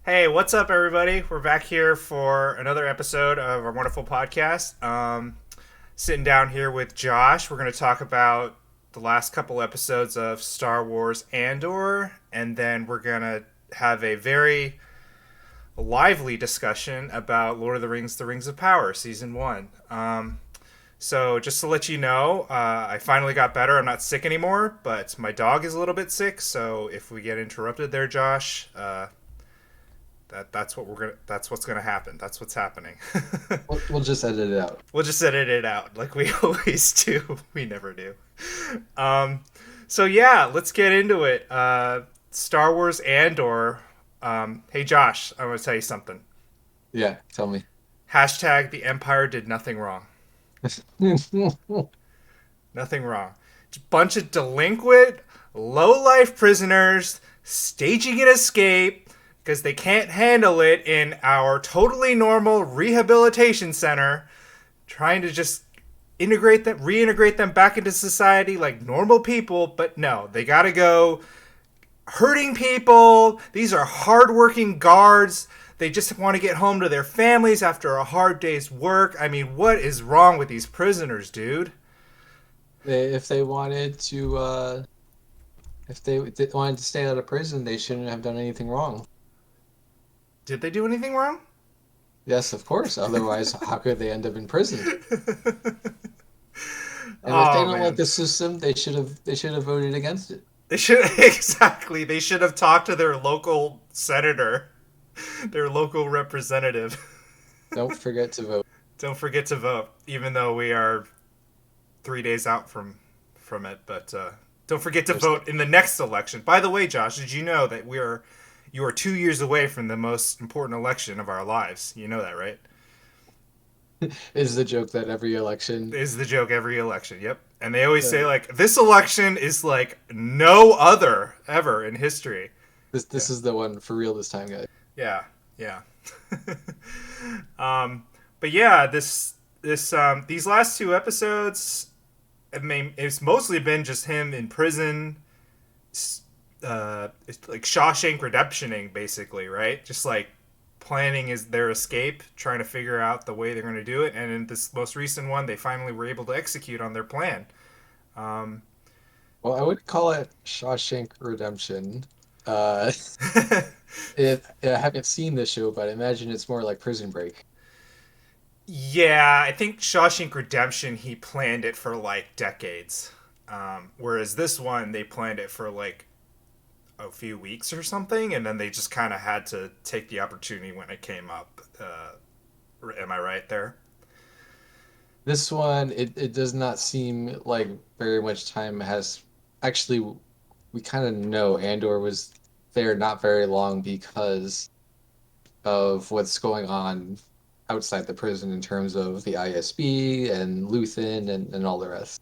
Hey, what's up, everybody? We're back here for another episode of our wonderful podcast. Sitting down here with Josh, we're going to talk about the last couple episodes of Star Wars Andor, and then we're going to have a very lively discussion about Lord of the Rings: The Rings of Power, Season 1. So, just to let you know, I finally got better. I'm not sick anymore, but my dog is a little bit sick, so if we get interrupted there, Josh, that's what's gonna happen. That's what's happening. We'll just edit it out. We'll just edit it out like we always do. We never do. Um, so yeah, let's get into it. Star Wars Andor. Hey Josh, I want to tell you something. Yeah, tell me. Hashtag the Empire did nothing wrong. Nothing wrong. Just a bunch of delinquent, low life prisoners staging an escape because they can't handle it in our totally normal rehabilitation center, trying to just reintegrate them back into society like normal people, but no, they gotta go hurting people. These are hardworking guards. They just want to get home to their families after a hard day's work. I mean, what is wrong with these prisoners, dude? If they wanted to, if they wanted to stay out of prison, they shouldn't have done anything wrong. Did they do anything wrong? Yes, of course. Otherwise, how could they end up in prison? And if they Oh don't like man. the system, they should have voted against it. They should exactly. They should have talked to their local senator, their local representative. Don't forget to vote. Don't forget to vote, even though we are 3 days out from it. But don't forget to There's vote in the next election. By the way, Josh, did you know that you are 2 years away from the most important election of our lives? You know that, right? is the joke that every election, Is the joke every election. Yep. And they always uh, say like this election is like no other ever in history. this Yeah. is the one for real this time, guys. Yeah. Yeah. um, but yeah, this these last two episodes, it's mostly been just him in prison. It's like Shawshank Redemptioning, basically, right? Just like planning is their escape, trying to figure out the way they're going to do it. And in this most recent one, they finally were able to execute on their plan. Um, Well, I would call it Shawshank Redemption. Uh, I haven't seen this show, but I imagine it's more like Prison Break. yeah, I think Shawshank Redemption, he planned it for like decades. Whereas this one, they planned it for like a few weeks or something, and then they just kind of had to take the opportunity when it came up. Am I right there? This one, it does not seem like very much time has actually. We kind of know Andor was there not very long because of what's going on outside the prison in terms of the ISB and Luthen and all the rest.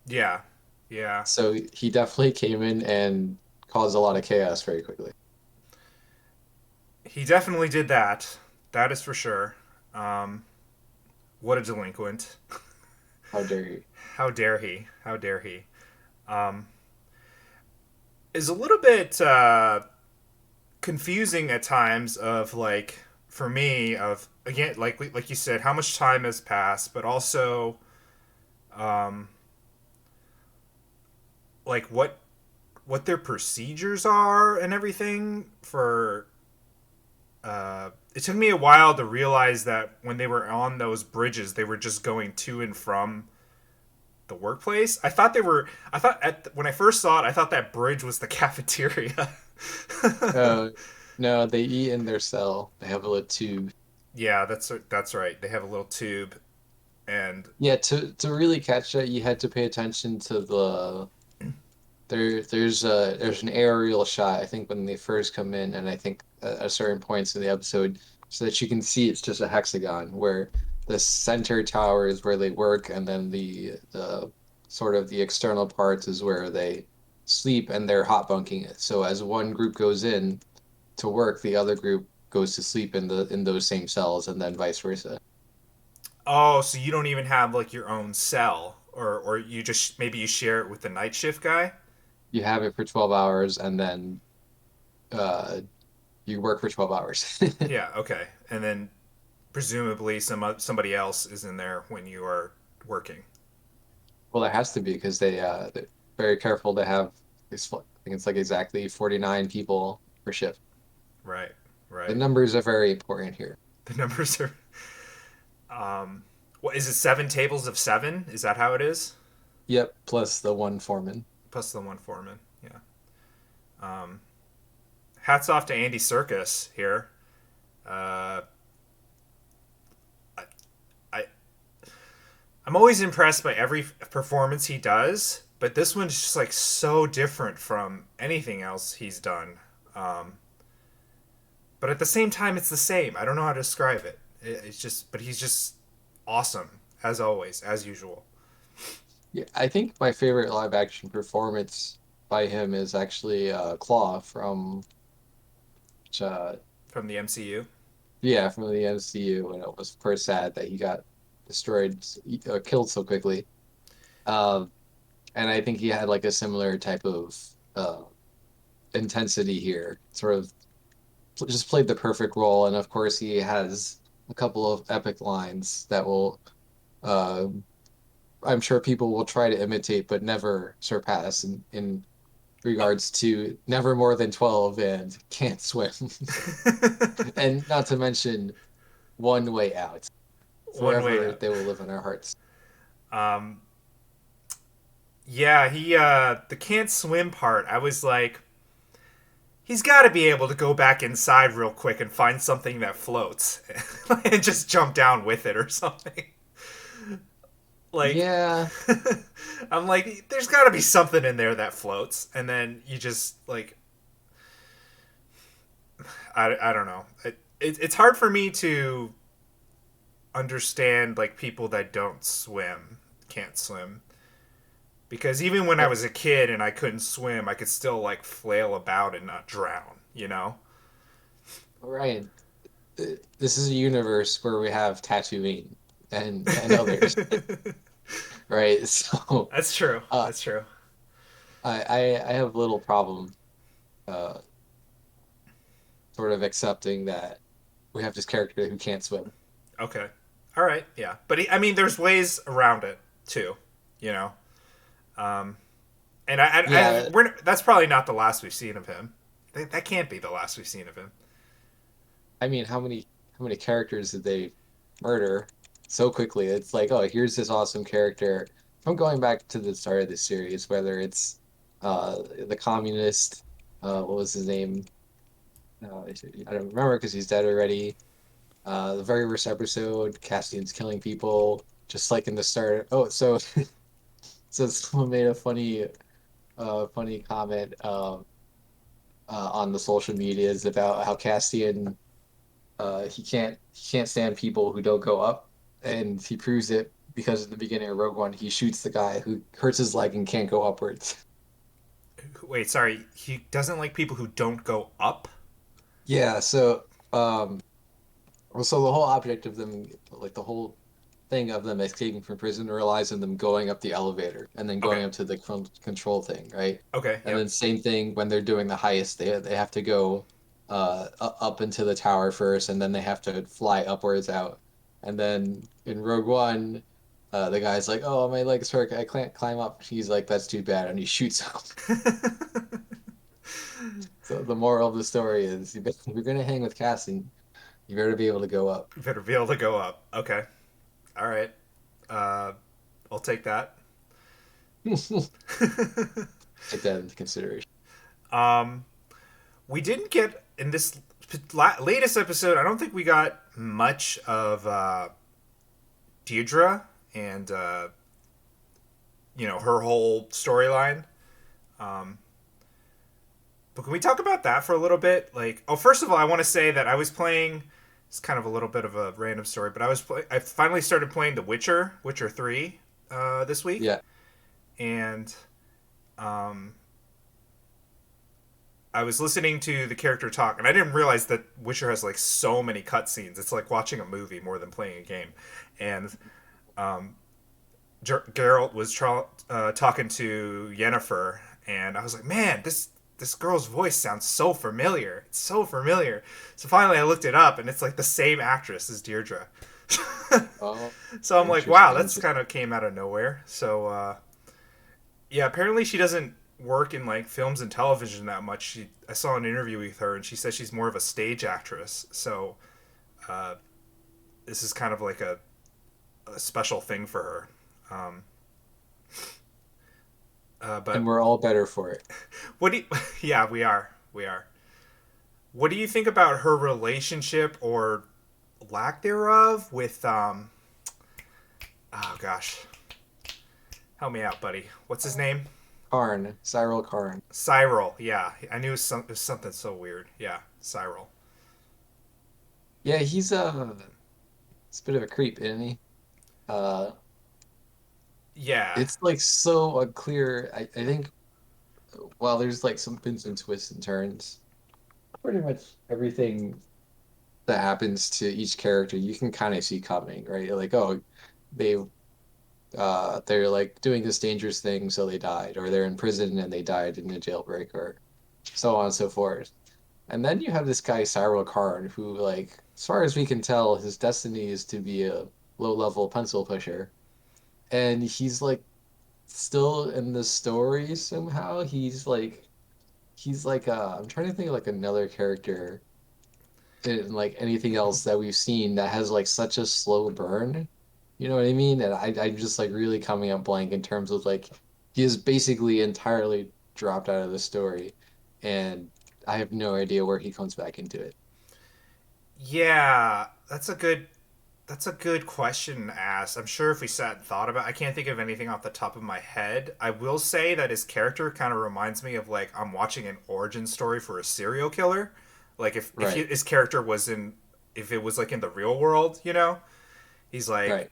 Yeah, yeah. So he definitely came in and caused a lot of chaos very quickly. He definitely did that. That is for sure. Um, what a delinquent. How dare you? How dare he? How dare he? Um, is a little bit confusing at times of like for me of again like you said how much time has passed but also um like what their procedures are and everything for it took me a while to realize that when they were on those bridges they were just going to and from the workplace. I thought when I first saw it I thought that bridge was the cafeteria. Uh, no, they eat in their cell. They have a little tube. Yeah, that's right. They have a little tube, and Yeah, to really catch that, you had to pay attention to there's an aerial shot, I think, when they first come in, and I think at certain points in the episode, so that you can see it's just a hexagon where the center tower is where they work, and then the sort of the external parts is where they sleep and they're hot bunking it. So as one group goes in to work, the other group goes to sleep in those same cells, and then vice versa. oh, so you don't even have like your own cell, or you just maybe you share it with the night shift guy. You have it for 12 hours, and then uh, You work for 12 hours. Yeah, okay. And then presumably somebody else is in there when you are working. Well, there has to be because they're very careful to have this. I think it's like exactly 49 people per shift. Right. The Right. numbers are very important here. The numbers are what is it, 7 tables of 7? Is that how it is? Yep, plus the one foreman. Plus the one foreman. Yeah. Hats off to Andy Serkis here. Uh, I I'm always impressed by every performance he does, but this one's just like so different from anything else he's done. Um, but at the same time, it's the same. I don't know how to describe it. It's just, but he's just awesome as always, as usual. Yeah, I think my favorite live action performance by him is actually Claw from uh, From the MCU. yeah, from the MCU, and it was first sad that he got destroyed, killed so quickly. Um, and I think he had like a similar type of uh, intensity here, sort of just played the perfect role. And of course, he has a couple of epic lines that will, uh, I'm sure people will try to imitate, but never surpass in regards to never more than 12 and can't swim. And not to mention one way out. One way Forever out. they will live in our hearts. Um, yeah, he the can't swim part. I was like, he's got to be able to go back inside real quick and find something that floats and just jump down with it or something. Like, Yeah, I'm like, there's got to be something in there that floats, and then you just like, I don't know. It's hard for me to understand like people that don't swim, can't swim, because even when I uh, was a kid and I couldn't swim, I could still like flail about and not drown. You know? Ryan, this is a universe where we have Tatooine and others, right? So, That's true. uh, That's true. I have little problem uh sort of accepting that we have this character who can't swim. Okay. All right. Yeah, but I mean, there's ways around it too. You know. Um, and Yeah, that's probably not the last we've seen of him. That can't be the last we've seen of him. I mean, how many characters did they murder so quickly? It's like, oh, here's this awesome character. From going back to the start of the series, whether it's the communist, what was his name? I don't remember because he's dead already. The very first episode, Cassian's killing people, just like in the start. Oh, so so someone made a funny comment on the social medias about how Cassian he can't stand people who don't go up, and he proves it because at the beginning of Rogue One he shoots the guy who hurts his leg and can't go upwards. Wait, sorry. He doesn't like people who don't go up. Yeah, so well, so the whole object of them, like the whole thing of them escaping from prison relies on them going up the elevator and then Okay. going up to the control thing, right? Okay. And Yep. then same thing when they're doing the heist, they have to go up into the tower first, and then they have to fly upwards out. And then in Rogue One, the guy's like, "Oh, my legs hurt. I can't climb up." He's like, "That's too bad," and he shoots him. So the moral of the story is, if you're gonna hang with Cassie, you better be able to go up. You better be able to go up. Okay. All right. Uh, I'll take that. Take that into consideration. um, we didn't get in this latest episode. I don't think we got much of Deirdre and her whole storyline. Um, but can we talk about that for a little bit? Like, oh, first of all, I want to say that I was playing. It's kind of a little bit of a random story, but I finally started playing The Witcher, Witcher 3, this week, Yeah. and um, I was listening to the character talk, and I didn't realize that Witcher has like so many cutscenes. It's like watching a movie more than playing a game. And um, Geralt was talking to Yennefer, and I was like, man, this girl's voice sounds so familiar. It's so familiar. So finally, I looked it up, and it's like the same actress as Deirdre. Oh, So I'm like, wow, interesting. that's kind of came out of nowhere. So yeah, apparently she doesn't work in like films and television that much. I saw an interview with her, and she says she's more of a stage actress. So uh, this is kind of like a special thing for her. Um, And but we're all better for it. what do you, yeah, we are. What do you think about her relationship or lack thereof with oh gosh, help me out, buddy. What's his name? Karn, Cyril Karn. Cyril. Yeah, I knew it was something so weird. Yeah, Cyril. Yeah, he's a bit of a creep, isn't he? Uh, Yeah. it's like so unclear. I think while there's like some pins and twists and turns, pretty much everything that happens to each character you can kind of see coming, right? Like, oh, they they're like doing this dangerous thing, so they died, or they're in prison and they died in a jailbreak, or so on and so forth. And then you have this guy Cyril Karn, who, like, as far as we can tell, his destiny is to be a low-level pencil pusher, and he's like still in the story somehow. He's like I'm trying to think of like another character in like anything else that we've seen that has like such a slow burn. You know what I mean? And I'm just like really coming up blank in terms of like he is basically entirely dropped out of the story, and I have no idea where he comes back into it. Yeah, that's a good question to ask. I'm sure if we sat and thought about it, I can't think of anything off the top of my head. I will say that his character kind of reminds me of like I'm watching an origin story for a serial killer. Like Right, his character was in if it was like in the real world, you know? He's like right.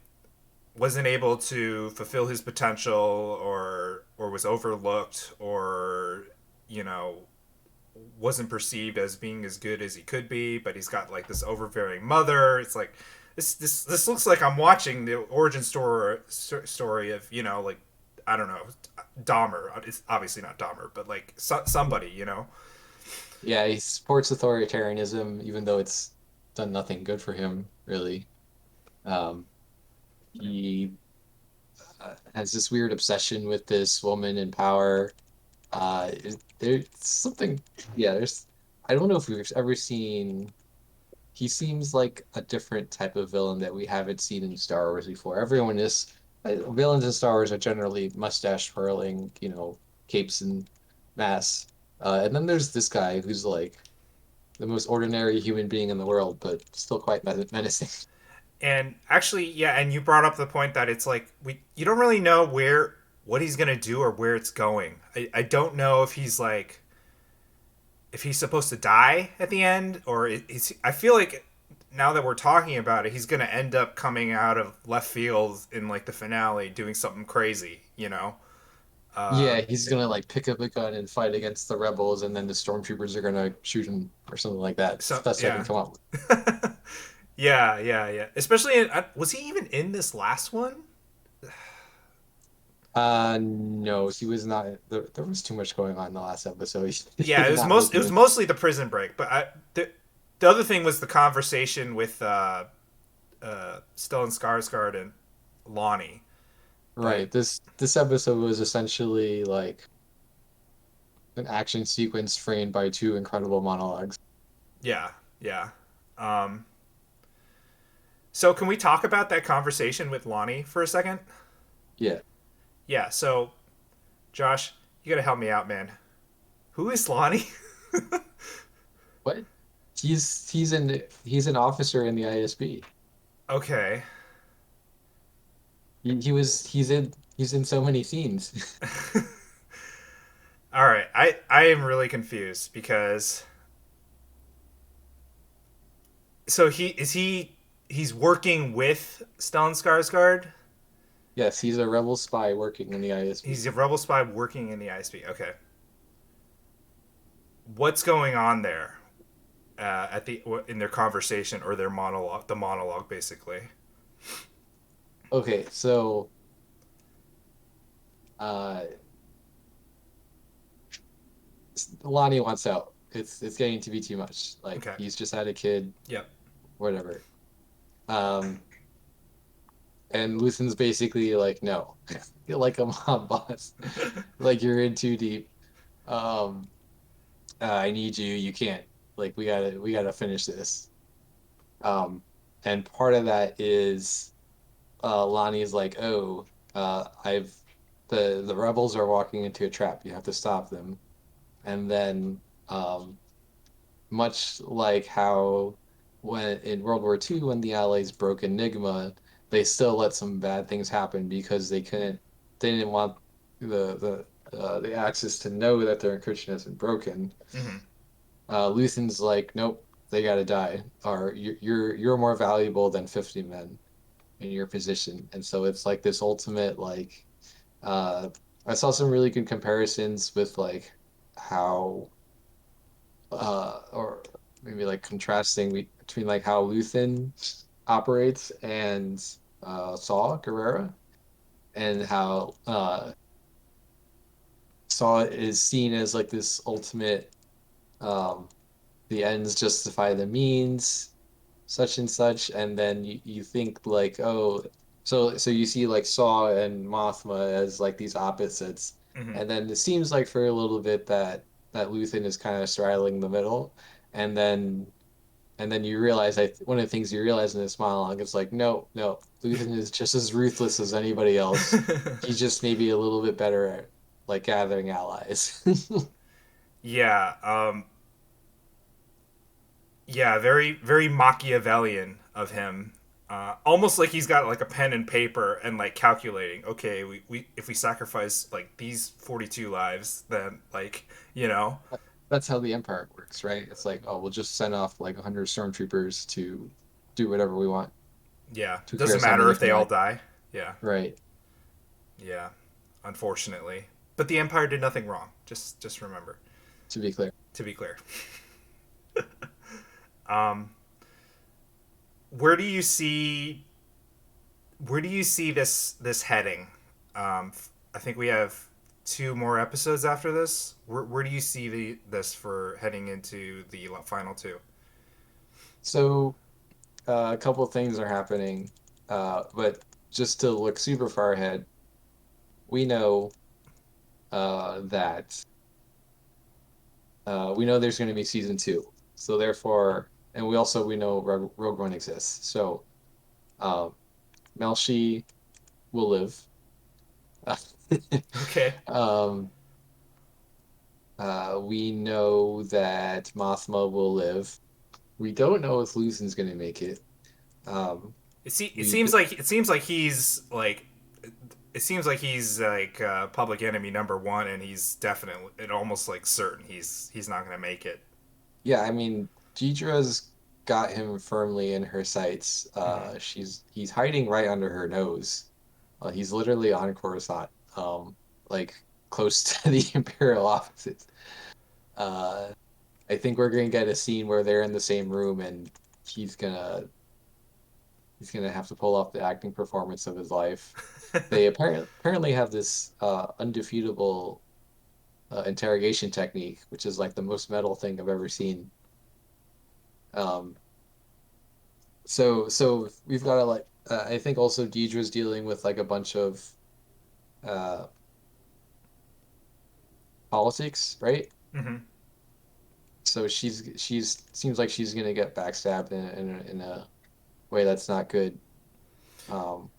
wasn't able to fulfill his potential or was overlooked or you know wasn't perceived as being as good as he could be, but he's got like this overbearing mother. It's like this looks like I'm watching the origin story of like I don't know Dahmer. It's obviously not Dahmer, but like somebody Yeah, he supports authoritarianism, even though it's done nothing good for him, really. Um, he has this weird obsession with this woman in power. There's something, yeah, I don't know if we've ever seen, he seems like a different type of villain that we haven't seen in Star Wars before. Villains in Star Wars are generally mustache twirling, capes and masks. And then there's this guy who's like the most ordinary human being in the world, but still quite menacing. And actually, yeah, and you brought up the point that it's like you don't really know what he's gonna do or where it's going. I don't know if he's like if he's supposed to die at the end or is I feel like now that we're talking about it, he's gonna end up coming out of left field in like the finale doing something crazy, you know? Uh, Yeah, he's gonna like pick up a gun and fight against the rebels, and then the stormtroopers are gonna shoot him or something like that. It's so the best I can yeah, come up with. yeah, yeah, yeah. Especially was he even in this last one? No, he was not. There was too much going on in the last episode. He Yeah, did not make it it was in. mostly the prison break, but the other thing was the conversation with Stellan Skarsgård and Lonnie. But Right. This episode was essentially like an action sequence framed by two incredible monologues. yeah, yeah. Um, so can we talk about that conversation with Lonnie for a second? Yeah. Yeah. So Josh, you gotta help me out, man. Who is Lonnie? What? He's an officer in the ISB. Okay. He's in so many scenes. All right. I am really confused because so he's working with Stellan Skarsgård. Yes, he's a rebel spy working in the He's ISB. a rebel spy working in the ISP. Okay. What's going on there at the in their conversation or their monologue? The monologue, basically. Okay, so uh Lonnie wants out. It's getting to be too much. Like Okay. he's just had a kid, Yep. whatever. Um, and Luthen's basically like, no, you're like a mob boss. Like you're in too deep. Um, I need you. You can't. Like we gotta finish this. Um, and part of that is Lonnie is like, oh, I've the rebels are walking into a trap. You have to stop them. And then um, much like how when in World War II, when the Allies broke Enigma, they still let some bad things happen because they didn't want the Axis to know that their encryption has been broken. Hmm. Luthen's like, nope, they gotta die, or you're more valuable than 50 men in your position. And so it's like this ultimate like uh I saw some really good comparisons with like how or maybe like contrasting between like how Luthen operates and Saw Gerrera, and how Saw is seen as like this ultimate um the ends justify the means, such and such, and then you think like, oh, so you see like Saw and Mothma as like these opposites, Hmm. and then it seems like for a little bit that Luthen is kind of straddling the middle, and then you realize one of the things you realize in this monologue is like, no, no, Luthen is just as ruthless as anybody else. He's just maybe a little bit better at like gathering allies. Yeah. Yeah. Very, very Machiavellian of him. Almost like he's got like a pen and paper and like calculating. Okay, we if we sacrifice like these 42 lives, then like That's how the Empire works, right? It's like, oh, we'll just send off like 100 stormtroopers to do whatever we want. yeah, Who doesn't cares how matter many if they can all die? die. Yeah, Right. yeah. Unfortunately, but the Empire did nothing wrong. Just remember To be clear. to be clear. Um, where do you see this heading? I think we have two more episodes after this. Where do you see this for heading into the final two? So a couple of things are happening, but just to look super far ahead, we know that we know there's going to be season two. So therefore, and we know Rogue One exists. So um, Melshi will live. Okay. um, we know that Mothma will live. We don't know if Lucen's going to make it. Um, It we seems d like it seems like he's like public enemy number one, and he's definitely it almost like certain he's not gonna make it. Yeah, I mean, Deidre's got him firmly in her sights. Hmm. He's hiding right under her nose. He's literally on Coruscant, like close to the Imperial offices. Uh, I think we're gonna get a scene where they're in the same room and he's gonna he's gonna have to pull off the acting performance of his life. They apparently have this undefeatable interrogation technique, which is like the most metal thing I've ever seen. Um, so we've got to like I think also Deidre's dealing with like a bunch of uh politics, right? Hmm. So she's seems like she's gonna get backstabbed in a way that's not good. Um,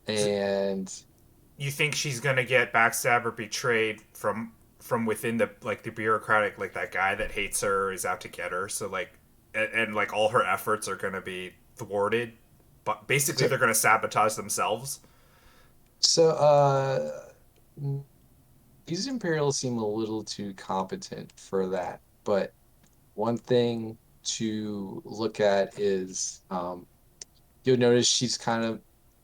So and you think she's gonna get backstabbed or betrayed from within the like the bureaucratic like that guy that hates her is out to get her. So like and like all her efforts are gonna be thwarted. But basically, so they're gonna sabotage themselves. so these Imperials seem a little too competent for that. But one thing to look at is you'll notice she's kind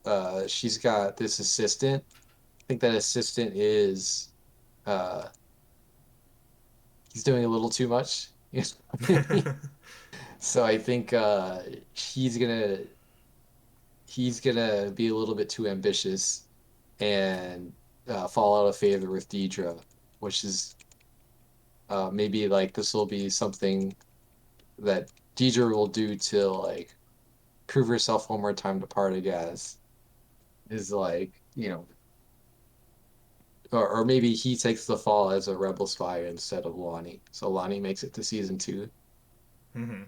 of she's got this assistant. I think that assistant is uh he's doing a little too much. You know? So I think he's gonna he's gonna be a little bit too ambitious and fall out of favor with Deidre, which is Maybe like this will be something that Deidre will do to like prove herself one more time to Partagaz. Is like, or maybe he takes the fall as a rebel spy instead of Lonnie. So Lonnie makes it to season two. Hmm.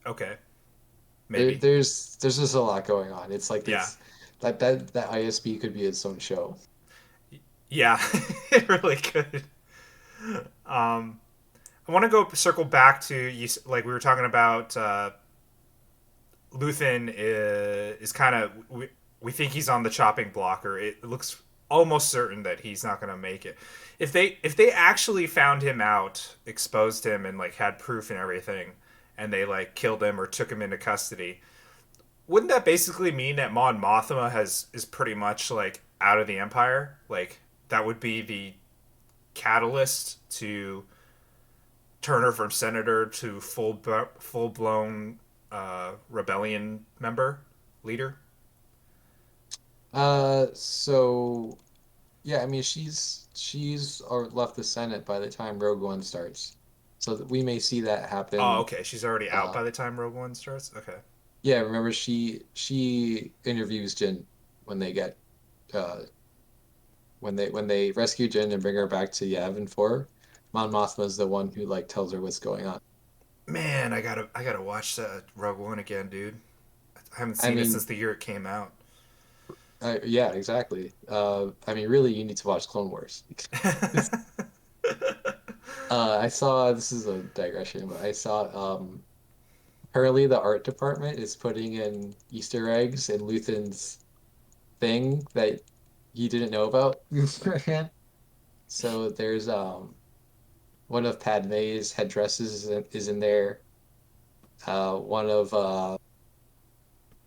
Okay, There, maybe. there's just a lot going on. It's like Yeah, that ISB could be its own show. yeah, it really could. Um, I want to go circle back to you. Like we were talking about, Luthen is kind of we think he's on the chopping block, or it looks almost certain that he's not going to make it. If they actually found him out, exposed him, and like had proof and everything, and they like killed him or took him into custody, wouldn't that basically mean that Mon Mothma has is pretty much like out of the Empire? Like that would be the catalyst to turn her from senator to full blown rebellion member leader. So yeah, I mean she's or left the Senate by the time Rogue One starts, so we may see that Oh, happen. okay. She's already out Uh, by the time Rogue One starts. Okay. yeah, remember she interviews Jin when they get uh when they rescue Jin and bring her back to Yavin 4. Mon Mothma is the one who like tells her what's going on. Man, I gotta watch Rogue One again, dude. I haven't I seen it since mean, the year it came out. yeah, exactly. I mean, really, you need to watch Clone Wars. I saw this is a digression, but I saw apparently the art department is putting in Easter eggs in Luthen's thing that you didn't know about beforehand. So there's one of Padme's headdresses is in there. One of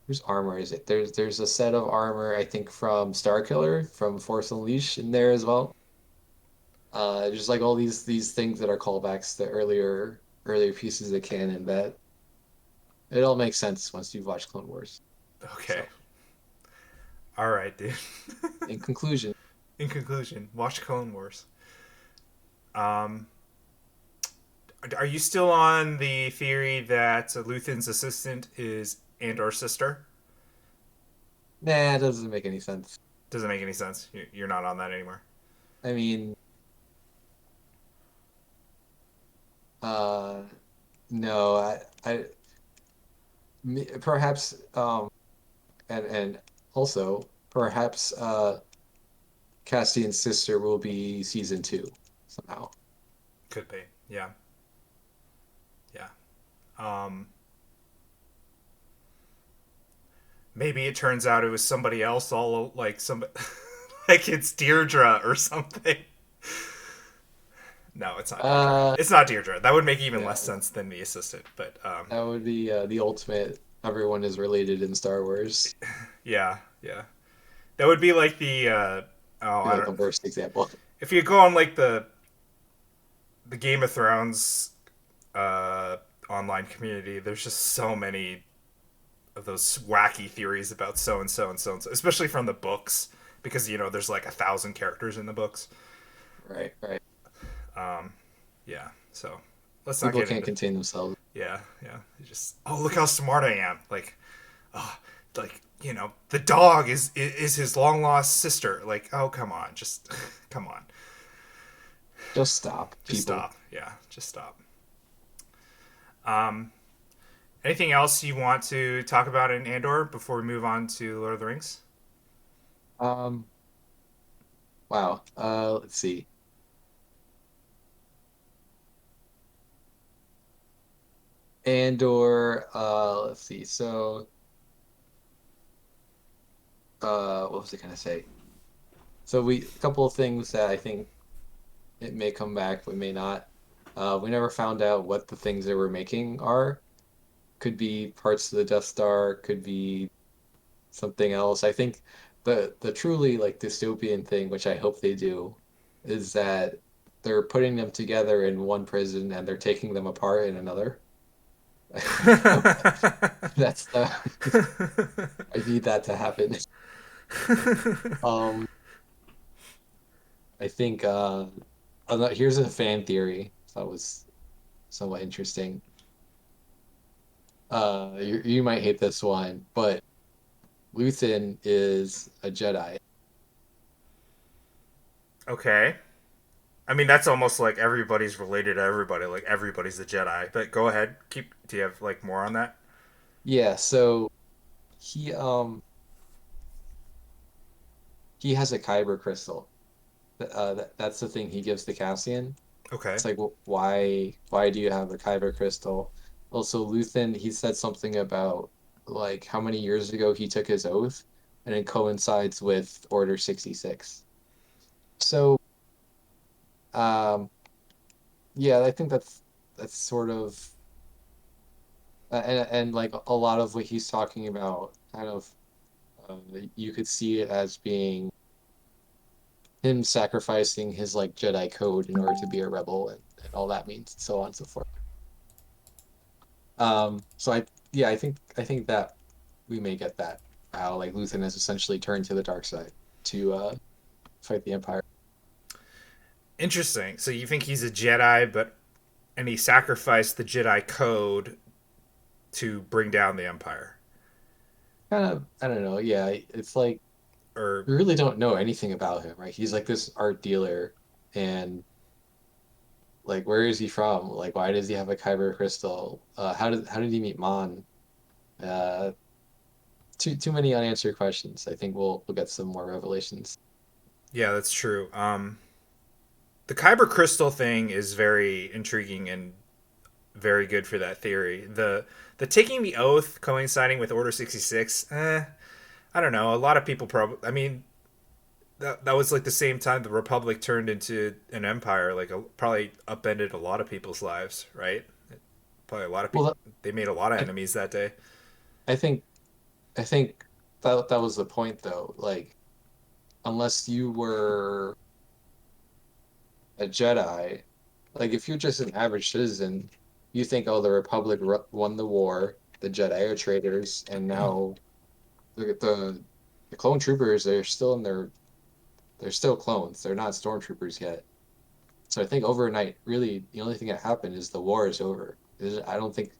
whose armor is it? There's a set of armor I think from Starkiller from Force Unleashed in there as well. Just like all these things that are callbacks to earlier pieces of canon that it all makes sense once you've watched Clone Wars. Okay. So, All right, dude. in conclusion, In conclusion, watch Clone Wars. Um, are you still on the theory that Luthen's assistant is Andor's sister? nah, it doesn't make any sense. Doesn't make any sense. You're not on that anymore. I mean, uh, no, perhaps, and also perhaps, Castian's sister will be season two somehow. Could be. Yeah. Yeah. Um, maybe it turns out it was somebody else. All like some, like it's Deirdre or something. No, it's not Deirdre. Uh, It's not Deirdre. That would make even less yeah, sense than the assistant. But that would be the ultimate. Everyone is related in Star Wars. yeah, yeah, that would be like the oh, Be I like don't. the worst example. If you go on like the Game of Thrones uh, online community, there's just so many of those wacky theories about so and so and so and so, especially from the books, because there's like 1,000 characters in the books. Right, right. Yeah, so let's not People get can't into. contain themselves. Yeah, yeah. You just look how smart I am. Like the dog is his long lost sister. Like come on, just come on, Just stop, just people. stop. Yeah, just stop. Um, anything else you want to talk about in Andor before we move on to Lord of the Rings? Um, wow. Let's see. Andor, let's see. So, what was I gonna say? So a couple of things that I think it may come back, we may not. We never found out what the things they were making are. Could be parts of the Death Star, could be something else. I think the truly like dystopian thing, which I hope they do, is that they're putting them together in one prison and they're taking them apart in another. That's the I need that to happen. Um, I think Here's a fan theory that was somewhat interesting. You might hate this one, but Luthen is a Jedi. Okay. I mean, that's almost like everybody's related to everybody. Like everybody's a Jedi. But go ahead. Keep. Do you have like more on that? Yeah, so he he has a kyber crystal. That's the thing he gives to Cassian. Okay. It's like, why do you have a kyber crystal? Also, Luthen, he said something about like how many years ago he took his oath, and it coincides with Order 66. So, um, yeah, I think that's sort of and like a lot of what he's talking about, kind of, you could see it as being him sacrificing his like Jedi code in order to be a rebel and all that means, and so on and so forth. So yeah, I think that we may get that how like Luthen has essentially turned to the dark side to fight the Empire. Interesting. So you think he's a Jedi, but and he sacrificed the Jedi code to bring down the Empire, Kind of, I don't know. Yeah, it's like or we really don't know anything about him, right? He's like this art dealer, and like where is he from? Like why does he have a kyber crystal? How did he meet Mon? Uh, too many unanswered questions. I think we'll get some more revelations. yeah, that's true. The Kyber crystal thing is very intriguing and very good for that theory. The taking the oath coinciding with Order 66. I don't know. A lot of people probably. I mean, that was like the same time the Republic turned into an empire. Like probably upended a lot of people's lives, right? Probably a lot of people. Well, They made a lot of I, enemies that day. I think I think that was the point though. Like unless you were a Jedi, like if you're just an average citizen, you think, oh, the Republic won the war, the Jedi are traitors, and now the clone troopers, they're still clones. They're not stormtroopers yet. So I think overnight, really, the only thing that happened is the war is over. I don't think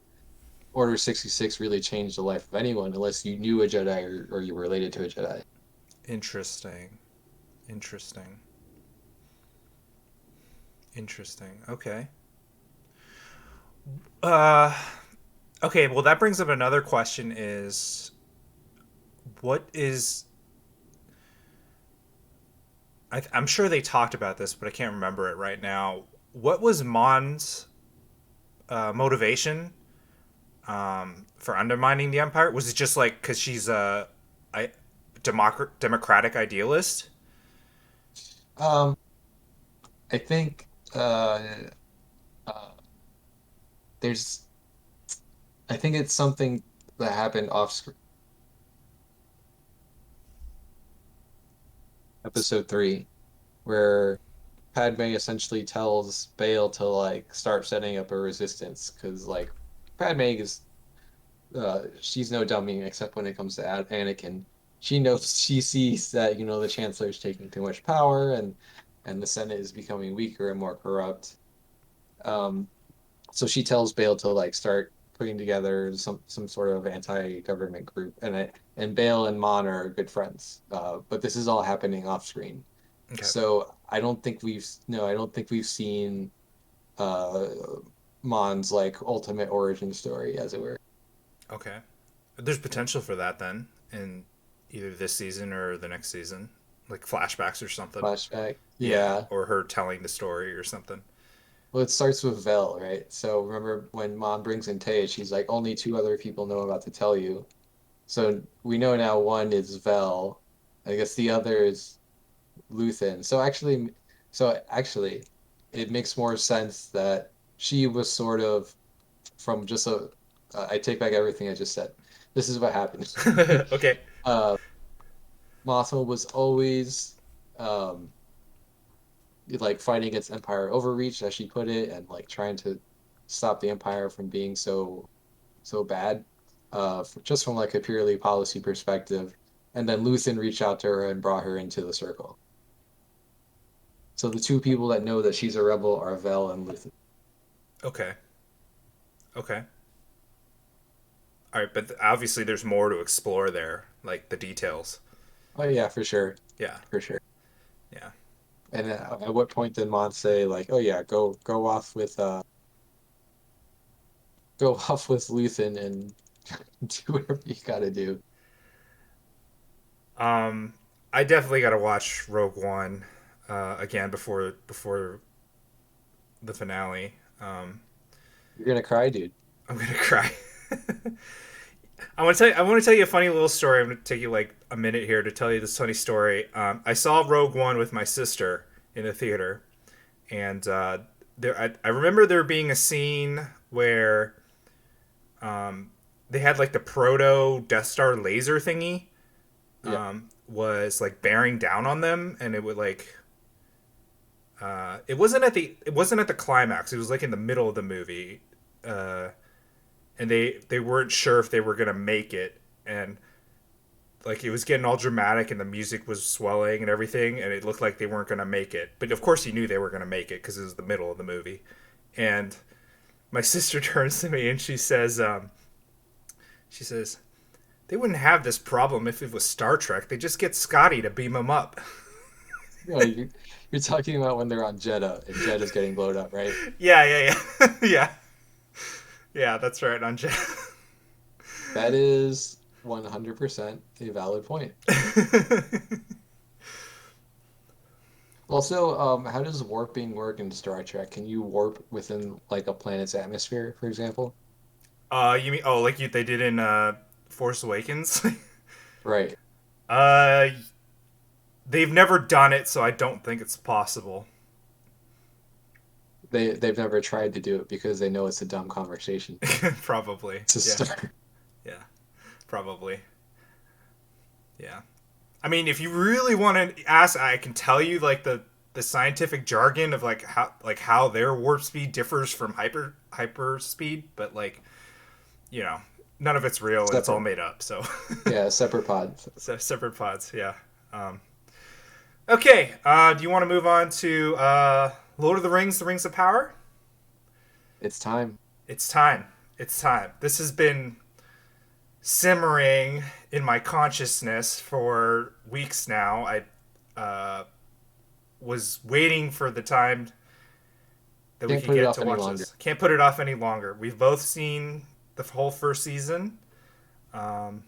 Order 66 really changed the life of anyone unless you knew a Jedi or you were related to a Jedi. Interesting. Interesting. Interesting. Okay. Uh. Okay. Well, that brings up another question: is what is I'm sure they talked about this, but I can't remember it right now. What was Mon's motivation for undermining the empire? Was it just like because she's a democratic idealist? Um, I think uh, there's I think it's something that happened off screen. Episode 3, where Padme essentially tells Bale to like start setting up a resistance because like Padme is she's no dummy except when it comes to Anakin. She sees that the Chancellor is taking too much power and the Senate is becoming weaker and more corrupt. Um, so she tells Bale to like start putting together some sort of anti-government group, and Bale and Mon are good friends. But this is all happening off screen. Okay. So I don't think we've seen uh Mon's like ultimate origin story, as it were. Okay. There's potential for that then in either this season or the next season, like flashbacks or something. Flashback. Yeah, Yeah. or her telling the story or something. Well, it starts with Vel, right? So remember when Mon brings in Tay, she's like, only two other people know about to tell you. So we know now one is Vel. I guess the other is Luthen. So actually, it makes more sense that she was sort of from just a. I take back everything I just said. This is what happened. Okay. uh, Mothma was always um, like fighting against Empire overreach, as she put it, and like trying to stop the Empire from being so bad, just from like a purely policy perspective. And then Luthen reached out to her and brought her into the circle. So the two people that know that she's a rebel are Vel and Luthen. Okay. Okay. All right, but obviously there's more to explore there, like the details. Oh yeah, for sure, Yeah. for sure. Yeah. And at what point did Mon say like, "Oh yeah, go off with go off with Luthen and do whatever you gotta do." Um, I definitely got to watch Rogue One again before the finale. You're gonna cry, dude. I'm gonna cry. I want to tell you a funny little story. I'm gonna take you like a minute here to tell you this funny story. I saw Rogue One with my sister in the theater, and I remember there being a scene where they had like the proto Death Star laser thingy Yeah, was like bearing down on them, and it would like it wasn't at the climax. It was like in the middle of the movie, and they weren't sure if they were gonna make it, and like it was getting all dramatic, and the music was swelling and everything, and it looked like they weren't gonna make it. But of course, you knew they were gonna make it because it was the middle of the movie, and my sister turns to me and she says, they wouldn't have this problem if it was Star Trek. They just get Scotty to beam them up. yeah. You're talking about when they're on Jeddah and Jeddah's getting blown up, right? Yeah, yeah, yeah, yeah, yeah. That's right on Jeff. That is 100% a valid point. Also, how does warping work in Star Trek? Can you warp within like a planet's atmosphere, for example? You mean they did in Force Awakens? Right. uh, they've never done it, so I don't think it's possible. They've never tried to do it because they know it's a dumb conversation Probably, to yeah, start. yeah, probably, yeah. I mean, if you really want to ask, I can tell you like the scientific jargon of like how their warp speed differs from hyper speed, but like you know, none of it's real and it's all Separate. made up. So, Yeah, separate pod. so separate pods. Yeah. Um, okay. Do you want to move on to Lord of the Rings: The Rings of Power? It's time. It's time. It's time. This has been simmering in my consciousness for weeks now. I uh, was waiting for the time that we Can't could put it get off to any watch longer. this. Can't put it off any longer. We've both seen the whole first season. Um,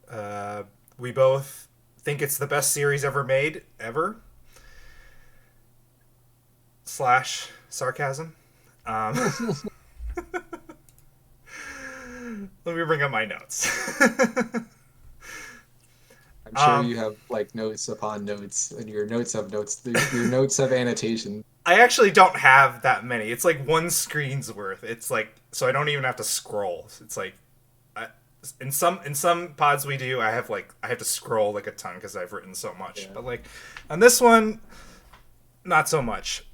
uh, we both think it's the best series ever made, ever. Slash sarcasm. Um, let me bring up my notes. I'm sure um, you have like notes upon notes, and your notes have notes. Your notes have annotation. I actually don't have that many. It's like one screen's worth. It's like so I don't even have to scroll. It's like I, in some pods we do, I have to scroll like a ton because I've written so much. Yeah. But like on this one, not so much.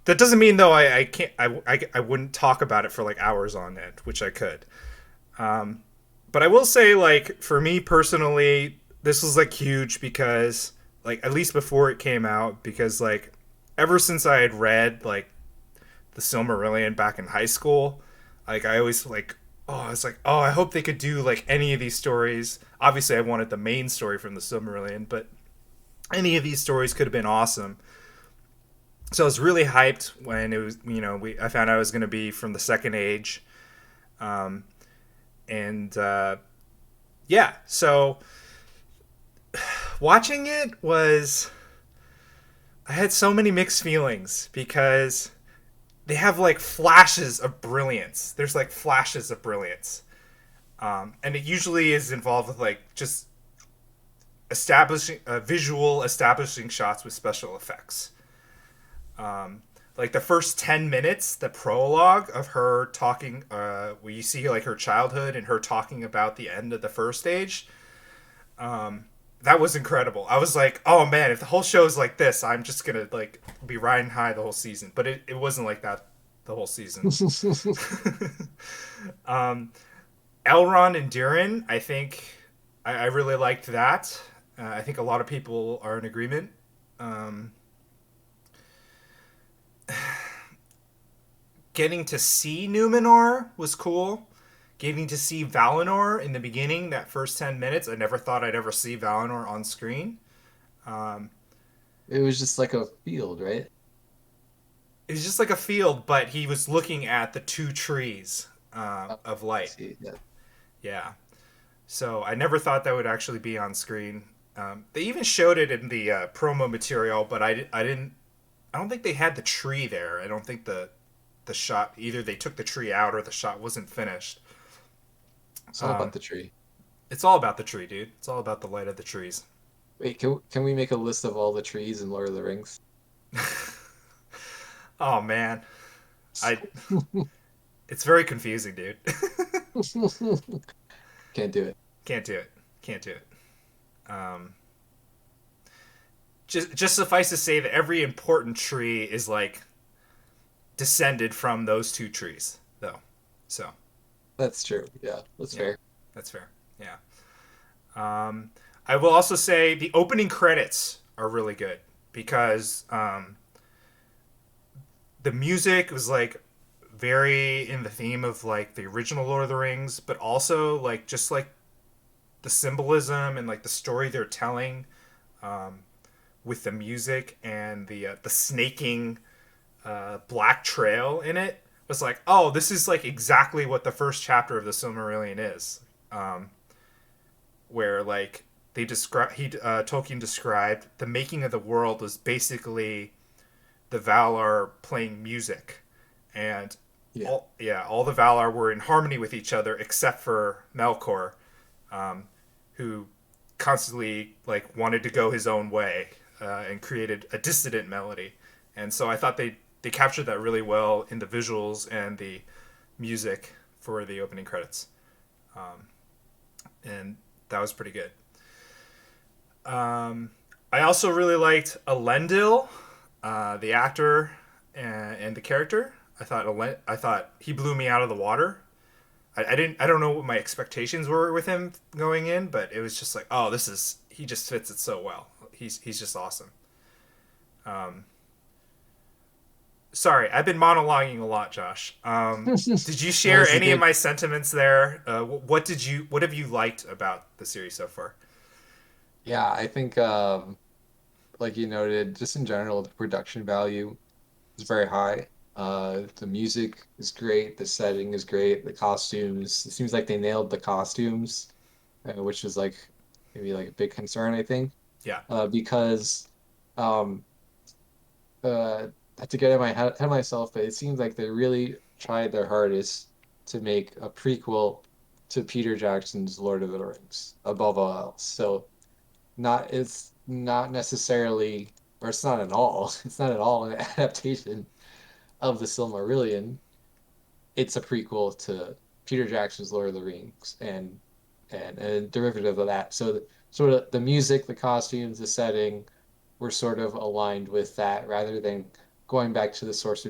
That doesn't mean though I can't I wouldn't talk about it for like hours on end, which I could. But I will say like for me personally, this was like huge because like at least before it came out because like ever since I had read like the Silmarillion back in high school, like I always like I was like I hope they could do like any of these stories. Obviously, I wanted the main story from the Silmarillion, but any of these stories could have been awesome. So I was really hyped when it was I found out it was going to be from the Second Age, um, and yeah, so watching it was I had so many mixed feelings because they have like flashes of brilliance. There's like flashes of brilliance, and it usually is involved with like just establishing visual establishing shots with special effects. Like the first 10 minutes, the prologue of her talking, where you see like her childhood and her talking about the end of the first stage. That was incredible. I was like, oh man, if the whole show is like this, I'm just gonna like be riding high the whole season. But it wasn't like that the whole season. Elrond and Durin, I think I really liked that. I think a lot of people are in agreement. getting to see Numenor was cool. Getting to see Valinor in the beginning, that first 10 minutes, I never thought I'd ever see Valinor on screen. Um, It was just like a field, right? it was just like a field, but he was looking at the two trees Oh, of I light. see. Yeah. Yeah. So I never thought that would actually be on screen. They even showed it in the promo material, but I didn't. I don't think they had the tree there. I don't think the shot either they took the tree out or the shot wasn't finished. It's all about Um, the tree. it's all about the tree, dude. It's all about the light of the trees. Wait, can we make a list of all the trees in Lord of the Rings? Oh man, I it's very confusing, dude. Can't do it. Can't do it. Can't do it. Um, just suffice to say that every important tree is like descended from those two trees, though. So That's true. Yeah, that's yeah, fair. that's fair. Yeah. Um, I will also say the opening credits are really good because the music was like very in the theme of like the original Lord of the Rings, but also like just like the symbolism and like the story they're telling um, with the music and the snaking black trail in it was like, oh, this is like exactly what the first chapter of the Silmarillion is, um, where like they describe he Tolkien described the making of the world was basically the Valar playing music, and Yeah. all the Valar were in harmony with each other except for Melkor, um, who constantly like wanted to go his own way and created a dissident melody. And so I thought they captured that really well in the visuals and the music for the opening credits, and that was pretty good. I also really liked Elendil, the actor and the character. I thought he blew me out of the water. I don't know what my expectations were with him going in, but it was just like, oh, this is he just fits it so well. He's just awesome. Um, Sorry, I've been monologuing a lot, Josh. Did you No, share this is any of good. my sentiments there? What have you liked about the series so far? Yeah, I think like you noted, just in general, the production value is very high. The music is great, the setting is great, the costumes. It seems like they nailed the costumes, which is like maybe like a big concern, I think, Yeah, because um, I have to get in my head myself, but it seems like they really tried their hardest to make a prequel to Peter Jackson's Lord of the Rings above all else. So it's not necessarily, or it's not at all, it's not at all an adaptation of the Silmarillion. It's a prequel to Peter Jackson's Lord of the Rings and a derivative of that. So sort of the music, the costumes, the setting were sort of aligned with that rather than going back to the source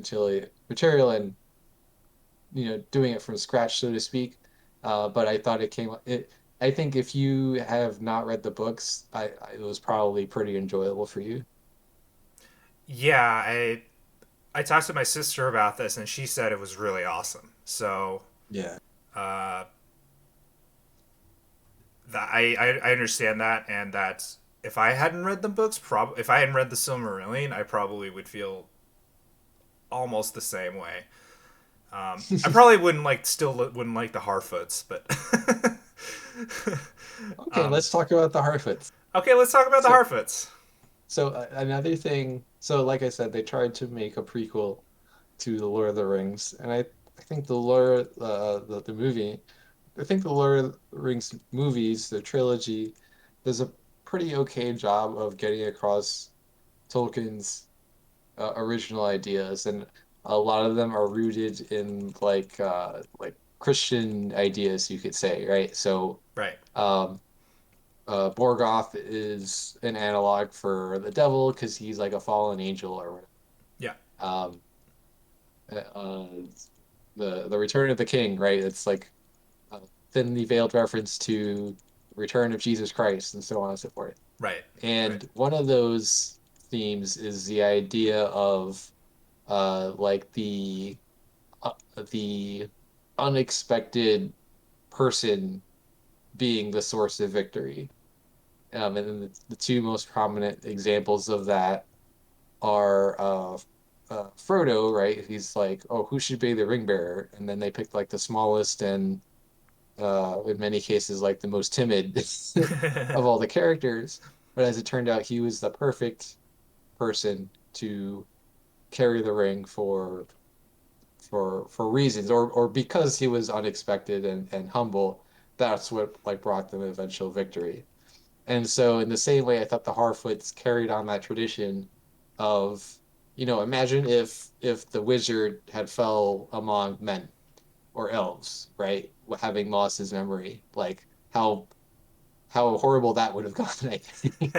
material and doing it from scratch, so to speak. But I thought it. I think if you have not read the books, it was probably pretty enjoyable for you. yeah. I talked to my sister about this, and she said it was really awesome. So Yeah. uh, I understand that, and that if I hadn't read the books, if I hadn't read the Silmarillion, I probably would feel almost the same way. I probably wouldn't like the Harfoots, but Okay, let's talk about the Harfoots. okay, let's talk about the So, Harfoots. another thing. So, like I said, they tried to make a prequel to the Lord of the Rings, and I think the movie, I think the Lord of the Rings movies, the trilogy, does a pretty okay job of getting across Tolkien's original ideas, and a lot of them are rooted in like Christian ideas, you could say, right? So, Right. um, Morgoth is an analog for the devil because he's like a fallen angel or whatever. Yeah. Um, uh, the Return of the King, right? It's like a thinly veiled reference to the return of Jesus Christ and so on and so forth. Right. Right. And one of those themes is the idea of like the the unexpected person being the source of victory. And then the two most prominent examples of that are Frodo, right? He's like, oh, who should be the ring bearer? And then they picked like the smallest and in many cases like the most timid of all the characters. But as it turned out, he was the perfect person to carry the ring for reasons or because he was unexpected and humble. That's what like brought them eventual victory. And so, in the same way, I thought the Harfoots carried on that tradition of, imagine if the wizard had fell among men or elves, right? Having lost his memory, like how horrible that would have gone, I think.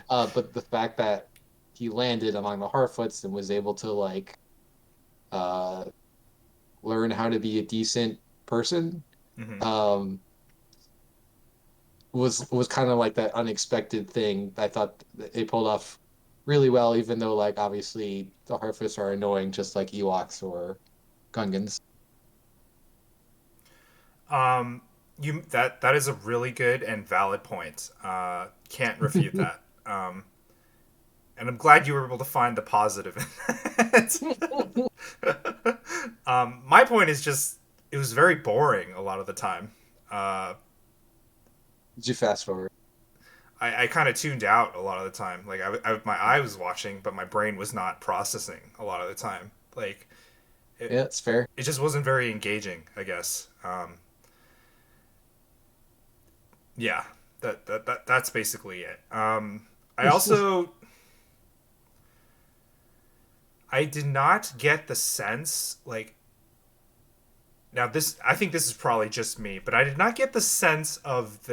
But the fact that he landed among the Harfoots and was able to like uh, learn how to be a decent person, Hmm. um, was kind of like that unexpected thing. I thought they pulled off really well, even though like obviously the Harfoots are annoying, just like Ewoks or Gungans. That is a really good and valid point. Can't refute that. And I'm glad you were able to find the positive in it. My point is just it was very boring a lot of the time. Uh, Did you fast forward? I kind of tuned out a lot of the time. Like my eye was watching, but my brain was not processing a lot of the time. Like it, Yeah, it's fair. it just wasn't very engaging. I guess. Yeah, that's basically it. I also I did not get the sense like now this I think this is probably just me, but I did not get the sense of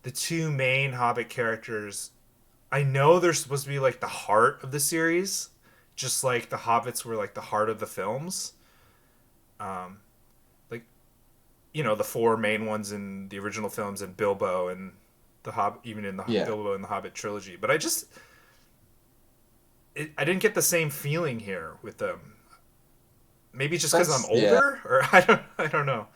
the two main Hobbit characters. I know they're supposed to be like the heart of the series, just like the Hobbits were like the heart of the films. Um, like the four main ones in the original films and Bilbo and the Hobbit, even in the Yeah, Bilbo and the Hobbit trilogy. But I didn't get the same feeling here with them. Maybe just because I'm yeah. older, or I don't know.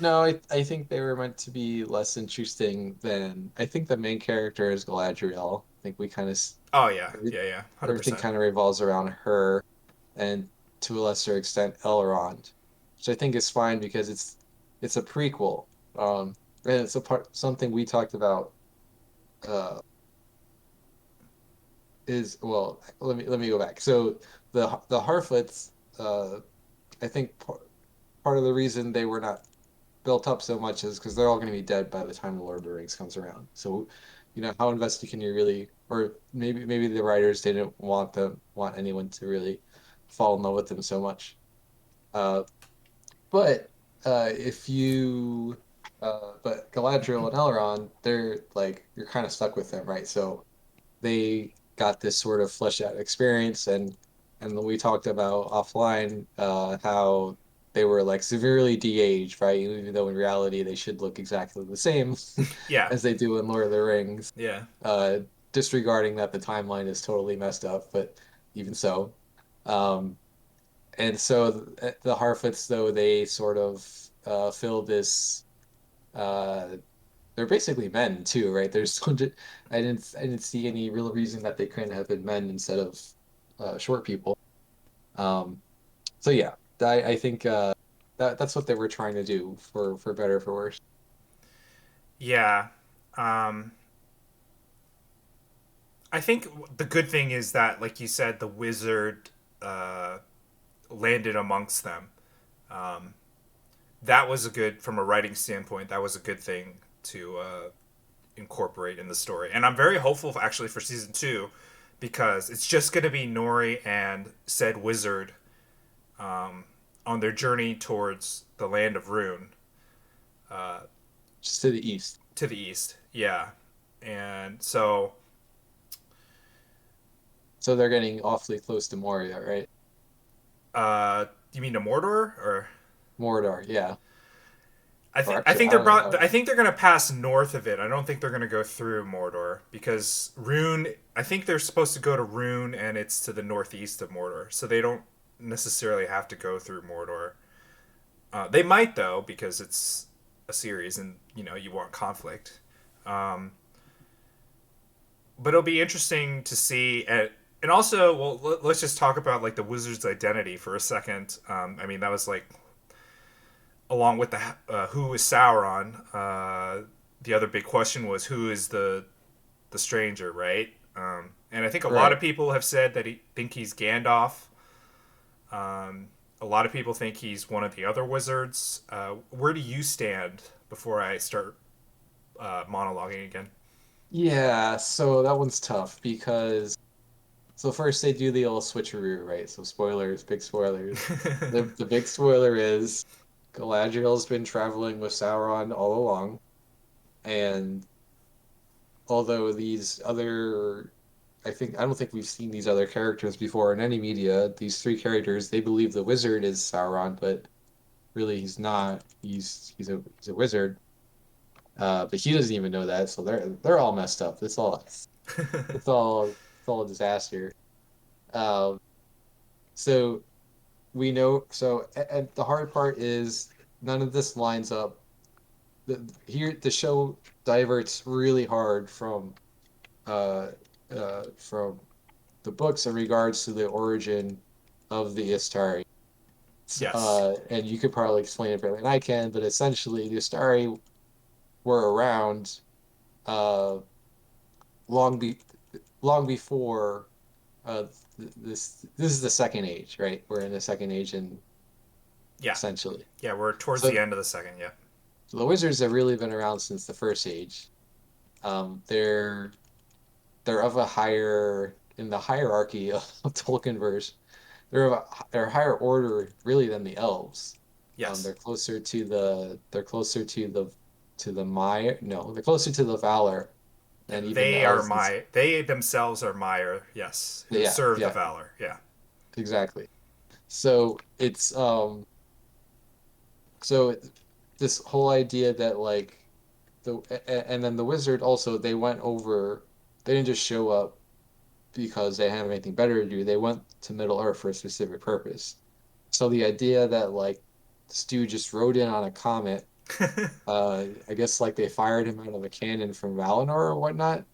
No, I think they were meant to be less interesting than I think the main character is Galadriel. I think we kind of Oh yeah, yeah, everything 100%. kind of revolves around her and to a lesser extent Elrond, which I think is fine because it's a prequel. And it's a part something we talked about uh is well let me go back. So the Harfoots I think part of the reason they were not built up so much is because they're all going to be dead by the time the Lord of the Rings comes around. So, how invested can you really, or maybe the writers didn't want anyone to really fall in love with them so much. Uh, but if you, but Galadriel and Elrond, they're like you're kind of stuck with them, right? So they got this sort of fleshed out experience and we talked about offline how they were like severely de-aged, right? Even though in reality they should look exactly the same Yeah, as they do in Lord of the Rings. yeah, Uh, Disregarding that the timeline is totally messed up, but even so. Um, and so the Harfoots, though, they sort of fill this uh, they're basically men too, right? I didn't see any real reason that they couldn't have been men instead of short people. Um, so yeah, I think that's what they were trying to do for better or for worse. yeah. Um, I think the good thing is that, like you said, the wizard uh, landed amongst them. Um, that was a good, from a writing standpoint, that was a good thing to incorporate in the story. And I'm very hopeful, actually, for season two, because it's just going to be Nori and said wizard on their journey towards the land of Rune Just to the east. to the east. Yeah. And so, So they're getting awfully close to Moria, right? you mean to Mordor, or Mordor, yeah. Or I actually, think I they're don't even brought. know. I think they're gonna pass north of it. I don't think they're gonna go through Mordor because Rune. I think they're supposed to go to Rune, and it's to the northeast of Mordor. So they don't. necessarily have to go through Mordor. They might though, because it's a series, and you want conflict. Um, but it'll be interesting to see. And also, well, let's just talk about like the wizard's identity for a second. I mean, that was like along with the who is Sauron. The other big question was who is the stranger, right? And I think a lot Right. of people have said that think he's Gandalf. Um, a lot of people think he's one of the other wizards. Where do you stand before I start monologuing again? Yeah, so that one's tough because so first they do the old switcheroo, right? So spoilers, big spoilers. The big spoiler is Galadriel's been traveling with Sauron all along, and although these other I don't think we've seen these other characters before in any media. These three characters, they believe the wizard is Sauron, but really he's not. He's a wizard. But he doesn't even know that, so they're all messed up. It's all a disaster. Um, so we know. So and the hard part is none of this lines up. Here the show diverts really hard uh, from the books in regards to the origin of the Istari. Yes. And you could probably explain it better than I can, but essentially the Istari were around uh, long be long before uh, this is the second age, right? We're in the second age, and Yeah. essentially, Yeah, we're towards the so, end of the second. Yeah. so the wizards have really been around since the first age. They're of a higher in the hierarchy of Tolkienverse. They're a higher order really than the elves. Yes. They're closer to the Mire. No, they're closer to the Valor Yeah, than even the they are elves. my. They themselves are Meyer. Yes, who Yeah, serve the yeah, Valor. Yeah. exactly. So it's so this whole idea that like and then the wizard also they went over they didn't just show up because they didn't have anything better to do. They went to Middle Earth for a specific purpose. So the idea that like this dude just rode in on a comet, I guess like they fired him out of a cannon from Valinor or whatnot,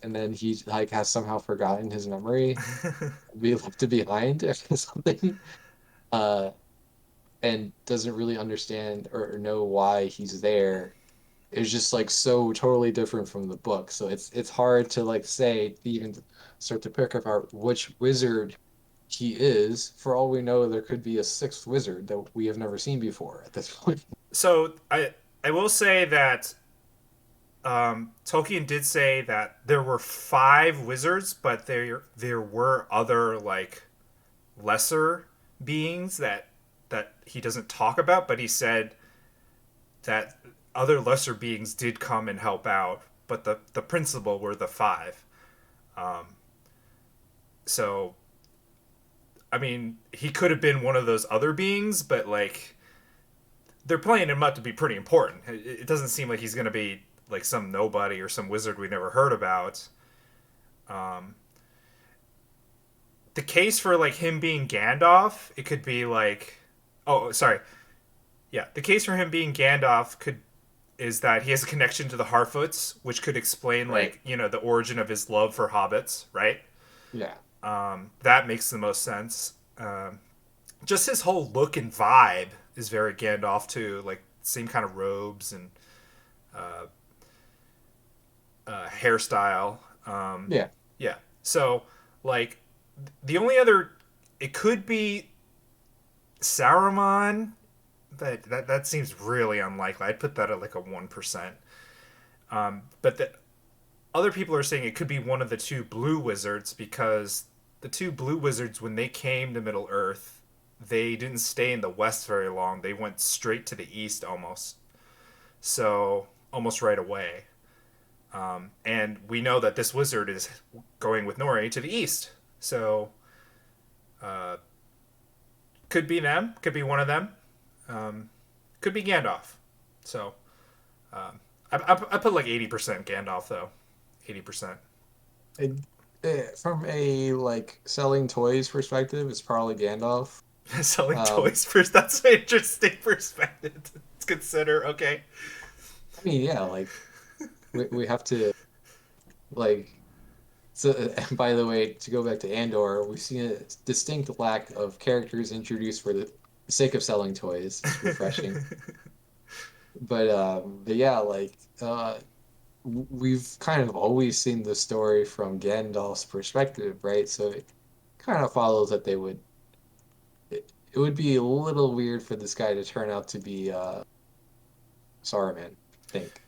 and then he like has somehow forgotten his memory, be left it behind or something, uh, and doesn't really understand or know why he's there. It's just like so totally different from the book. So it's hard to like say even start to pick apart which wizard he is. For all we know, there could be a sixth wizard that we have never seen before at this point. So I will say that Tolkien did say that there were five wizards, but there were other like lesser beings that he doesn't talk about, but he said that other lesser beings did come and help out, but the principal were the five. So I mean, he could have been one of those other beings, but like they're playing him up to be pretty important. It doesn't seem like he's going to be like some nobody or some wizard we never heard about. The case for like him being Gandalf, it could be like, oh, sorry, yeah, the case for him being Gandalf could is that he has a connection to the Harfoots, which could explain Right. like the origin of his love for hobbits, right? Yeah. That makes the most sense. Just his whole look and vibe is very Gandalf too, like same kind of robes and hairstyle. Yeah. Yeah, so like the only other, it could be Saruman, but that seems really unlikely. I'd put that at like a 1%. But the other people are saying it could be one of the two blue wizards because the two blue wizards, when they came to Middle Earth, they didn't stay in the west very long. They went straight to the east almost. So almost right away. And we know that this wizard is going with Nori to the east. So could be them. Could be one of them. Could be Gandalf. So I put like 80% Gandalf though. 80%. It, from a like selling toys perspective, it's probably Gandalf. Selling Um, toys first. That's an interesting perspective to consider. Okay. I mean, yeah, like we have to like so. And by the way, to go back to Andor, we've seen a distinct lack of characters introduced for the sake of selling toys. It's refreshing, but yeah, like we've kind of always seen the story from Gandalf's perspective, right? So it kind of follows that they would. It would be a little weird for this guy to turn out to be Saruman, I think.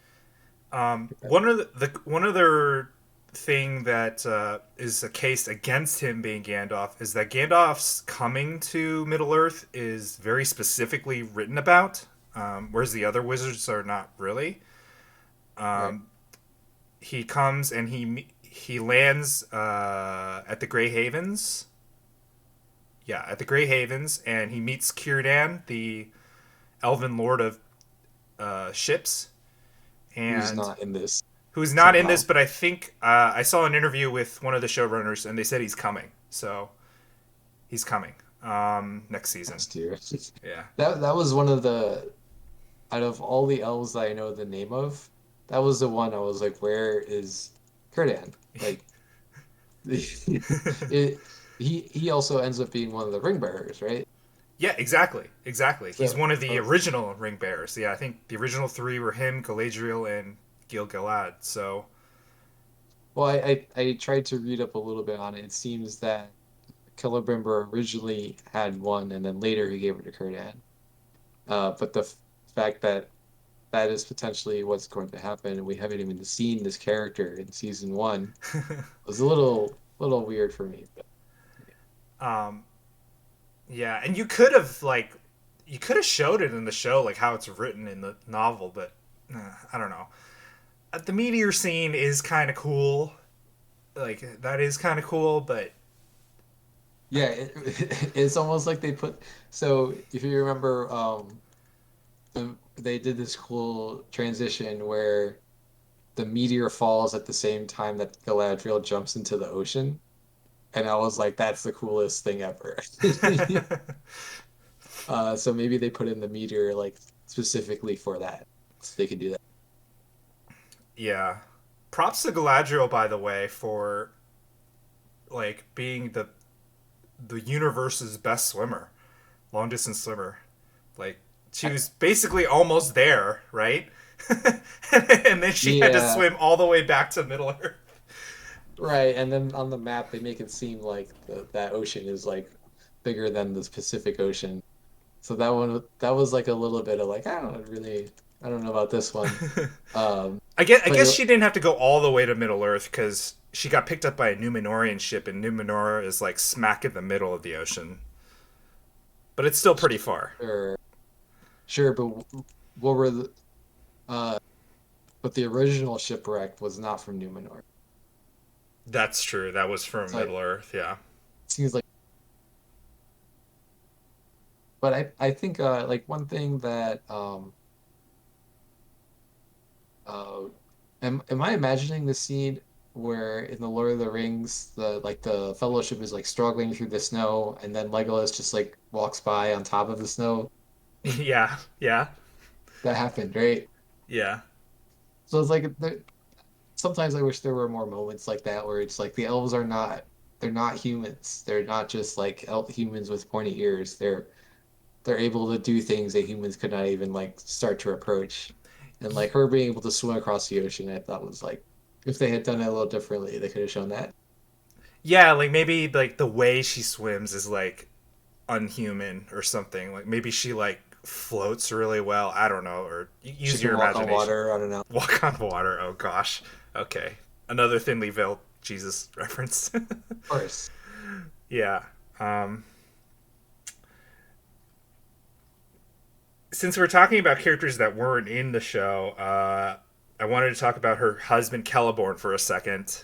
One other thing that is a case against him being Gandalf is that Gandalf's coming to Middle Earth is very specifically written about, whereas the other wizards are not really. Right. He comes and he lands at the Grey Havens. Yeah, at the Grey Havens, and he meets Círdan, the Elven Lord of ships, Who's and not in this who's not in this, somehow. but I think I saw an interview with one of the showrunners, and they said he's coming. So he's coming next season. Next year. Yeah. That was one of the out of all the elves that I know the name of, that was the one I was like, where is Círdan? Like it he also ends up being one of the ring bearers, right? Yeah, exactly. Exactly. He's So one of the original ring bearers. Yeah, I think the original three were him, Galadriel, and Gil-galad. So, well, I tried to read up a little bit on it. It seems that Celebrimbor originally had one, and then later he gave it to Círdan. But the fact that that is potentially what's going to happen, and we haven't even seen this character in season one, was a little weird for me. But um, yeah, and you could have showed it in the show, like how it's written in the novel, but I don't know. The meteor scene is kind of cool. Like that is kind of cool, but yeah, it's almost like they put. So if you remember, they did this cool transition where the meteor falls at the same time that Galadriel jumps into the ocean. And I was like, that's the coolest thing ever. So maybe they put in the meteor like specifically for that. So they could do that. yeah. Props to Galadriel, by the way, for like being the universe's best swimmer, long distance swimmer. Like she I, was basically almost there, right? And then she had to yeah, swim all the way back to Middle Earth. right. And then on the map, they make it seem like that ocean is like bigger than the Pacific Ocean. So that was like a little bit of like, I don't know about this one. Um, I but guess she didn't have to go all the way to Middle Earth because she got picked up by a Numenorian ship, and Numenor is like smack in the middle of the ocean. But it's still pretty far. sure, sure. But what were the uh, but the original shipwreck was not from Numenor. That's true. That was from So Middle Earth. Yeah. it seems like, but I think like one thing that uh am I imagining the scene where in the Lord of the Rings the Fellowship is like struggling through the snow and then Legolas just like walks by on top of the snow? Yeah. Yeah. That happened, right? Yeah. So it's like sometimes I wish there were more moments like that where it's like the elves are not they're not humans. They're not just like humans with pointy ears. They're able to do things that humans could not even like start to approach. And like her being able to swim across the ocean, I thought was like if they had done it a little differently, they could have shown that. Yeah, like maybe like the way she swims is like unhuman or something. Like maybe she like floats really well. I don't know. Or She use can your walk on imagination. water. I don't know. Walk on water. Oh gosh. Okay. Another thinly veiled Jesus reference. Of course. Yeah. Um, since we're talking about characters that weren't in the show, I wanted to talk about her husband Celeborn for a second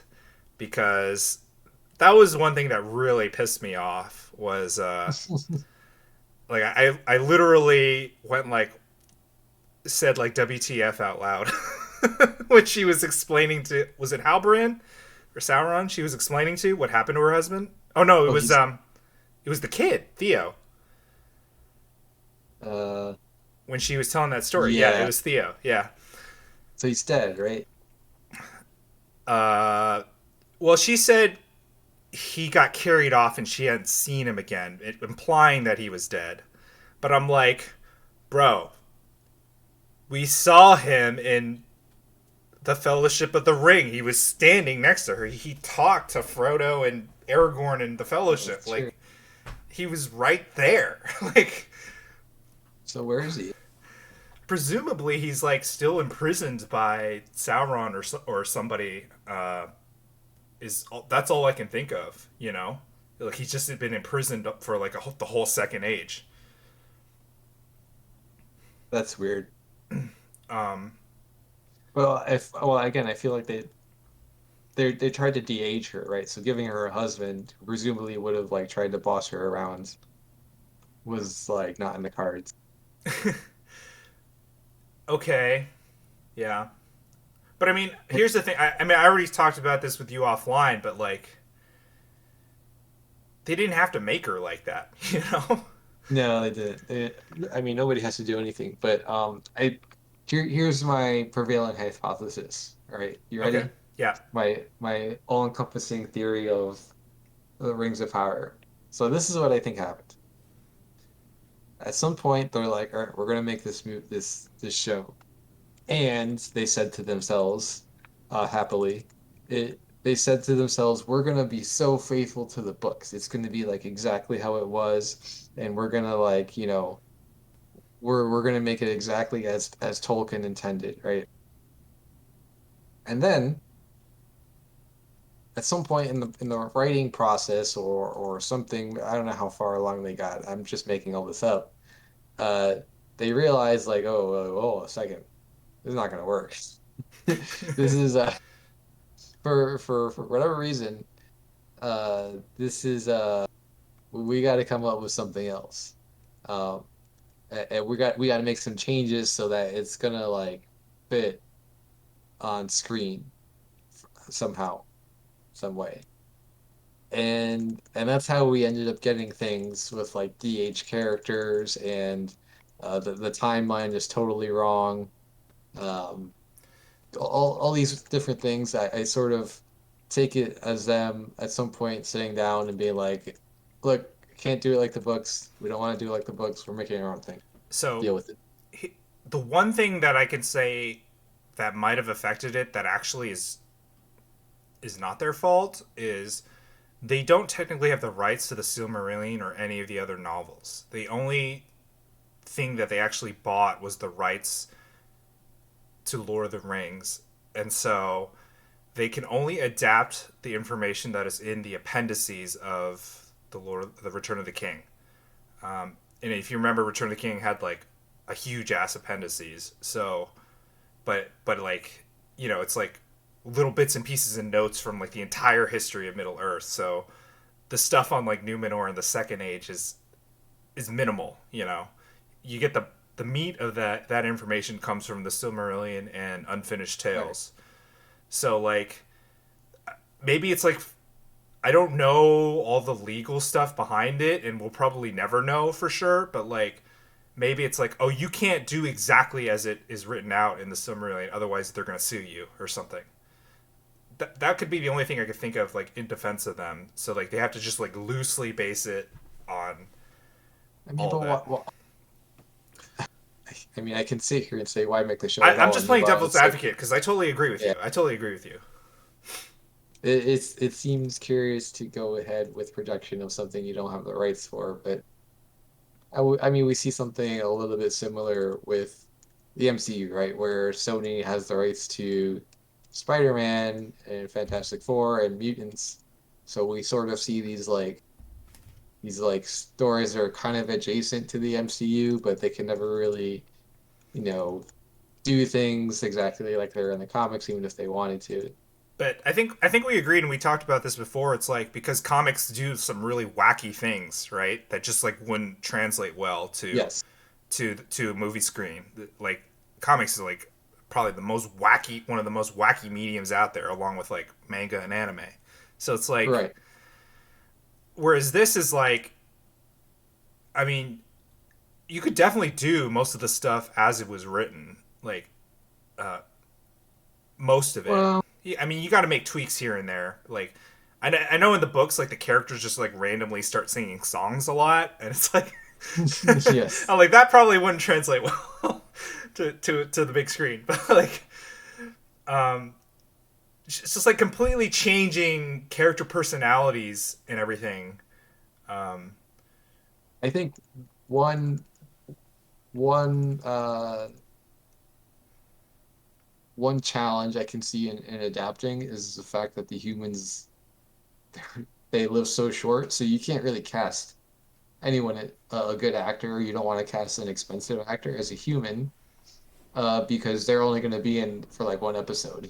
because that was one thing that really pissed me off. Was like I literally went like said like WTF out loud when she was explaining to was it Halbrand or Sauron she was explaining to what happened to her husband. Oh no, Oh, it was the kid Theo uh, when she was telling that story. Yeah, it yeah. was Theo. Yeah. So he's dead, right? Uh, well, she said he got carried off and she hadn't seen him again, implying that he was dead. But I'm like, bro, we saw him in the Fellowship of the Ring. He was standing next to her. He talked to Frodo and Aragorn in the Fellowship. That's true. Like, he was right there. Like, So where is he? presumably he's like still imprisoned by Sauron or somebody. Is that's all I can think of. You know, like he's just been imprisoned for like the whole Second Age. That's weird. Um, Well, if well, again, I feel like they tried to de-age her, right? So giving her a husband who presumably would have like tried to boss her around was like not in the cards. okay, yeah, but I mean, here's the thing. I mean, I already talked about this with you offline, but like, they didn't have to make her like that, you know? No, they didn't. I mean, nobody has to do anything. But here's my prevailing hypothesis. All right, you Okay, ready? yeah. My all-encompassing theory of the Rings of Power. So this is what I think happened. At some point, they're like, "All right, we're gonna make this show," and they said to themselves, happily, they said to themselves, "We're gonna be so faithful to the books. It's gonna be like exactly how it was, and we're gonna like, we're gonna make it exactly as Tolkien intended, right?" And then at some point in the writing process or something, I don't know how far along they got. I'm just making all this up. Uh, they realized like, oh, a second, this is not gonna work. This is for whatever reason, this is we got to come up with something else. Um, and we got to make some changes so that it's gonna like fit on screen somehow, some way. And that's how we ended up getting things with like DH characters and the timeline is totally wrong. Um, all these different things. I sort of take it as them at some point sitting down and being like, "Look, can't do it like the books. We don't want to do it like the books. We're making our own thing. So, Deal with it." the one thing that I can say that might have affected it that actually is not their fault is they don't technically have the rights to the Silmarillion or any of the other novels. The only thing that they actually bought was the rights to Lord of the Rings. And so they can only adapt the information that is in the appendices of the Return of the King. And if you remember, Return of the King had like a huge ass appendices. So, but like, you know, it's like little bits and pieces and notes from like the entire history of Middle Earth. So the stuff on like Numenor and the Second Age is minimal. You know, you get the meat of that information comes from the Silmarillion and Unfinished Right. Tales. So like maybe it's like I don't know all the legal stuff behind it, and we'll probably never know for sure. But like maybe it's like, oh, you can't do exactly as it is written out in the Silmarillion, otherwise they're gonna sue you or something. That could be the only thing I could think of like in defense of them. So like they have to just like loosely base it on I mean, all but that. I mean, I can sit here and say, "Why make the show I, at I'm all?" just And move playing on. devil's It's like, advocate because I totally agree with yeah, you. I totally agree with you. it seems curious to go ahead with production of something you don't have the rights for, but I mean, we see something a little bit similar with the MCU, right? Where Sony has the rights to Spider-Man and Fantastic Four and mutants. So we sort of see these like stories that are kind of adjacent to the MCU, but they can never really, you know, do things exactly like they're in the comics, even if they wanted to. But I think we agreed and we talked about this before. It's like because comics do some really wacky things, right? That just like wouldn't translate well Yes. to a movie screen. Like comics is like probably the most wacky, one of the most wacky mediums out there, along with like manga and anime. So it's like, Right. whereas this is like, I mean, you could definitely do most of the stuff as it was written, like uh, most of it. Well, I mean, you got to make tweaks here and there. Like, I know in the books, like the characters just like randomly start singing songs a lot, and it's like, yes. I'm like that probably wouldn't translate well to the big screen, but like, um, it's just like completely changing character personalities and everything. Um, I think one one uh one challenge I can see in adapting is the fact that the humans they live so short, so you can't really cast anyone a good actor. You don't want to cast an expensive actor as a human, because they're only going to be in for like one episode.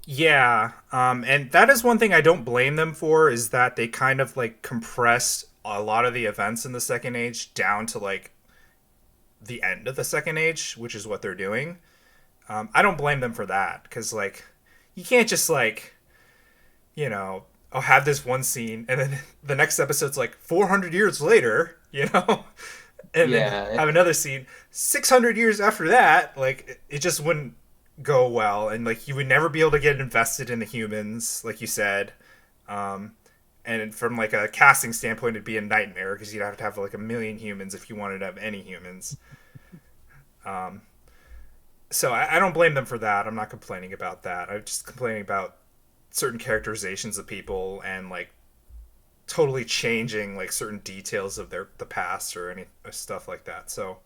Yeah, and that is one thing I don't blame them for is that they kind of like compressed a lot of the events in the Second Age down to like the end of the Second Age, which is what they're doing. I don't blame them for that because like you can't just like I'll have this one scene and then the next episode's like 400 years later, and then Yeah, have another scene 600 years after that. Like it just wouldn't go well, and like you would never be able to get invested in the humans, like you said. Um, and from like a casting standpoint, it'd be a nightmare because you'd have to have like a million humans if you wanted to have any humans. Um, so I don't blame them for that. I'm not complaining about that. I'm just complaining about certain characterizations of people and like totally changing like certain details of the past or any stuff like that. So,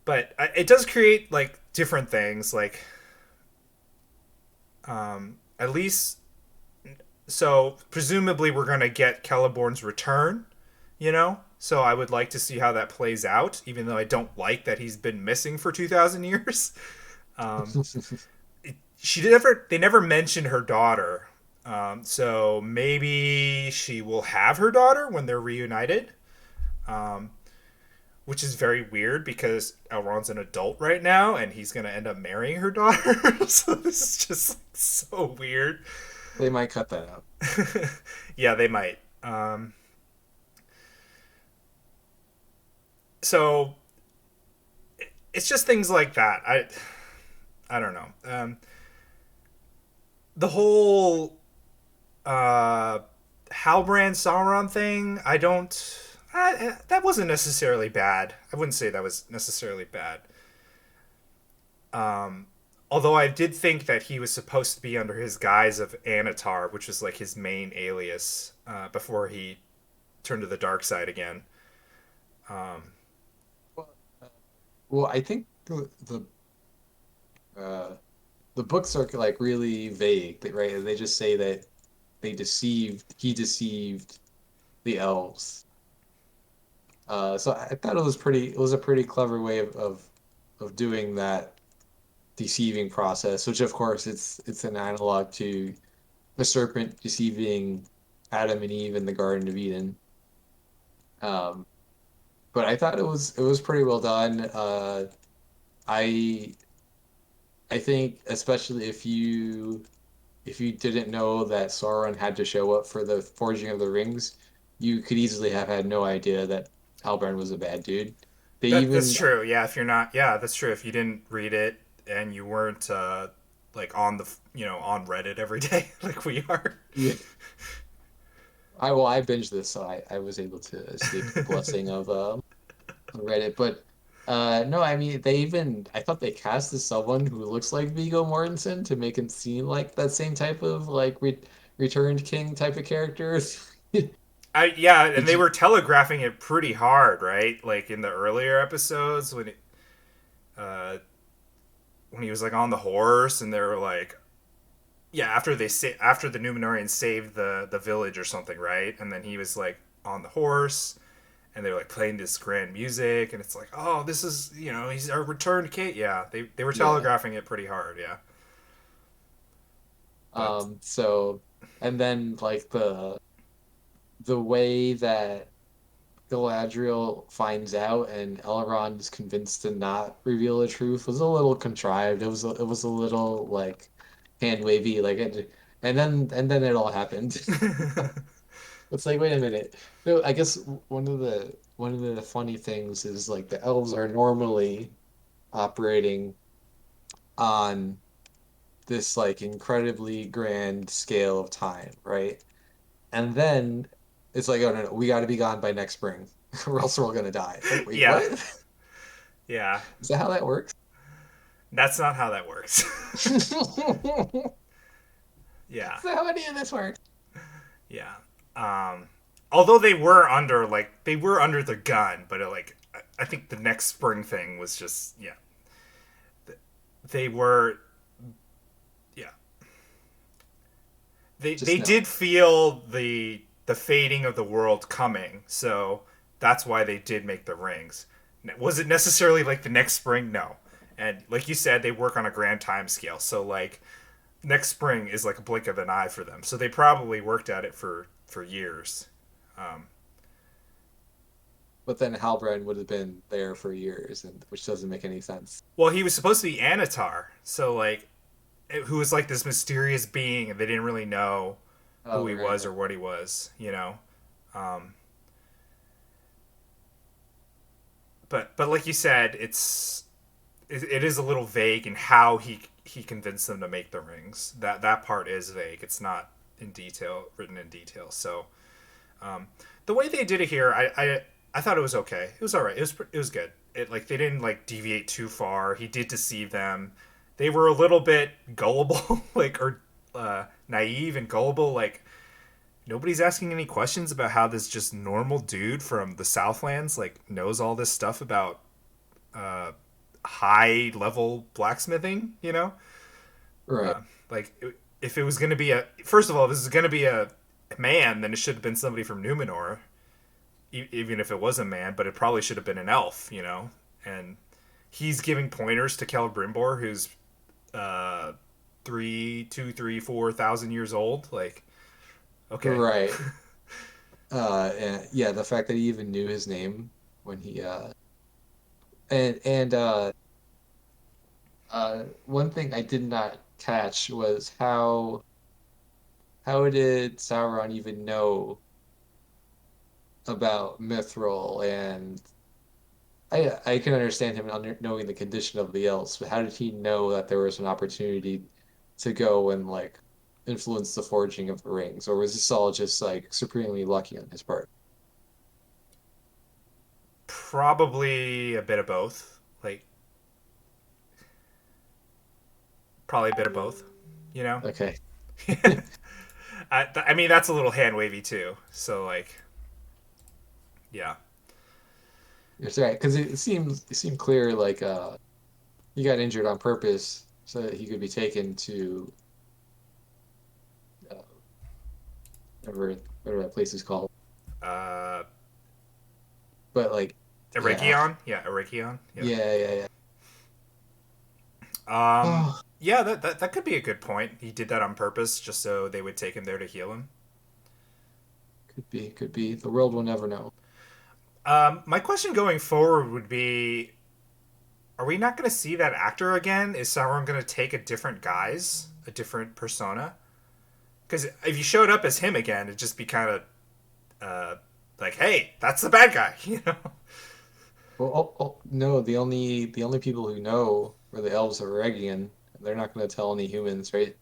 but it does create like different things. Like, at least so presumably we're gonna get Celeborn's return. So I would like to see how that plays out, even though I don't like that he's been missing for 2,000 years. Um, they never mentioned her daughter, so maybe she will have her daughter when they're reunited, um, which is very weird because Elrond's an adult right now and he's gonna end up marrying her daughter. So this is just like, so weird. they might cut that out. Yeah, they might. So it's just things like that. I don't know. The whole Halbrand Sauron thing, I don't. That wasn't necessarily bad. I wouldn't say that was necessarily bad. Um, Although I did think that he was supposed to be under his guise of Anatar, which was like his main alias before he turned to the dark side again. Um, Well, well, I think uh, the books are like really vague, right? They just say that he deceived the elves. So I thought it was a pretty clever way of doing that deceiving process, which of course it's an analog to the serpent deceiving Adam and Eve in the Garden of Eden. Um, but I thought it was pretty well done. I I think especially if you didn't know that Sauron had to show up for the forging of the rings, you could easily have had no idea that Halbrand was a bad dude. They that's even true. Yeah, if you're not, yeah, that's true. If you didn't read it and you weren't like on the on Reddit every day like we are. yeah, I binged this, so I was able to escape the blessing of Reddit. But no, I mean they even I thought they casted someone who looks like Viggo Mortensen to make him seem like that same type of like returned king type of character. Yeah, and Did they you? were telegraphing it pretty hard, right? Like in the earlier episodes uh, when he was like on the horse, and they were like, yeah, after the Numenorians saved the village or something, right? And then he was like on the horse, and they were like playing this grand music, and it's like, oh, this is he's our returned king. Yeah, they were Yeah. telegraphing it pretty hard, yeah. But So and then like the way that Galadriel finds out and Elrond is convinced to not reveal the truth was a little contrived. It was a little like hand wavy, and then it all happened. It's like, wait a minute. No, I guess one of the funny things is like the elves are normally operating on this like incredibly grand scale of time, right? And then it's like, oh no, we got to be gone by next spring, or else we're all gonna die. It's like, wait, Yeah, what? yeah. Is that how that works? That's not how that works. Is Yeah, that how any of this works? yeah. Um, Although they were under the gun, but I think the next spring thing was just yeah. They were yeah. Just They no. did feel the fading of the world coming, so that's why they did make the rings. Was it necessarily like the next spring? No. And like you said, they work on a grand time scale, so like next spring is like a blink of an eye for them. So they probably worked at it for years. But then Halbrand would have been there for years, and which doesn't make any sense. Well, he was supposed to be Anatar, so like who was like this mysterious being, and they didn't really know who Oh, he right, was right. or what he was, you know. Um, but like you said, it is a little vague in how he convinced them to make the rings. That part is vague. It's not in detail written in detail. So the way they did it here, I thought it was okay. It was all right. It was good. It like they didn't like deviate too far. He did deceive them. They were a little bit gullible, like or naive and gullible. Like nobody's asking any questions about how this just normal dude from the Southlands like knows all this stuff about uh, high level blacksmithing. You know, Right. like if it was going to be a first of all, if this is going to be a man, then it should have been somebody from Numenor, even if it was a man. But it probably should have been an elf. You know, and he's giving pointers to Celebrimbor, who's uh, 4,000 years old. Like, okay, Right. And yeah, the fact that he even knew his name when he and one thing I did not catch was how did Sauron even know about Mithril? And I can understand him knowing the condition of the elves, but how did he know that there was an opportunity to go and like influence the forging of the rings, or was this all just like supremely lucky on his part? probably a bit of both. Like, probably a bit of both. You know, Okay, I mean that's a little hand wavy too. So like, yeah. that's right. Because it seemed clear like he got injured on purpose so that he could be taken to uh, whatever that place is called. Uh, But like, yeah, Eregion, yeah, Eregion, yeah. yeah. Oh, Yeah, that could be a good point. He did that on purpose, just so they would take him there to heal him. could be, could be. The world will never know. My question going forward would be: are we not going to see that actor again? Is Sauron going to take a different guise, a different persona? Because if you showed up as him again, it'd just be kind of like, hey, that's the bad guy, you know? Well, no, the only people who know are the elves of Eregion. They're not going to tell any humans, right?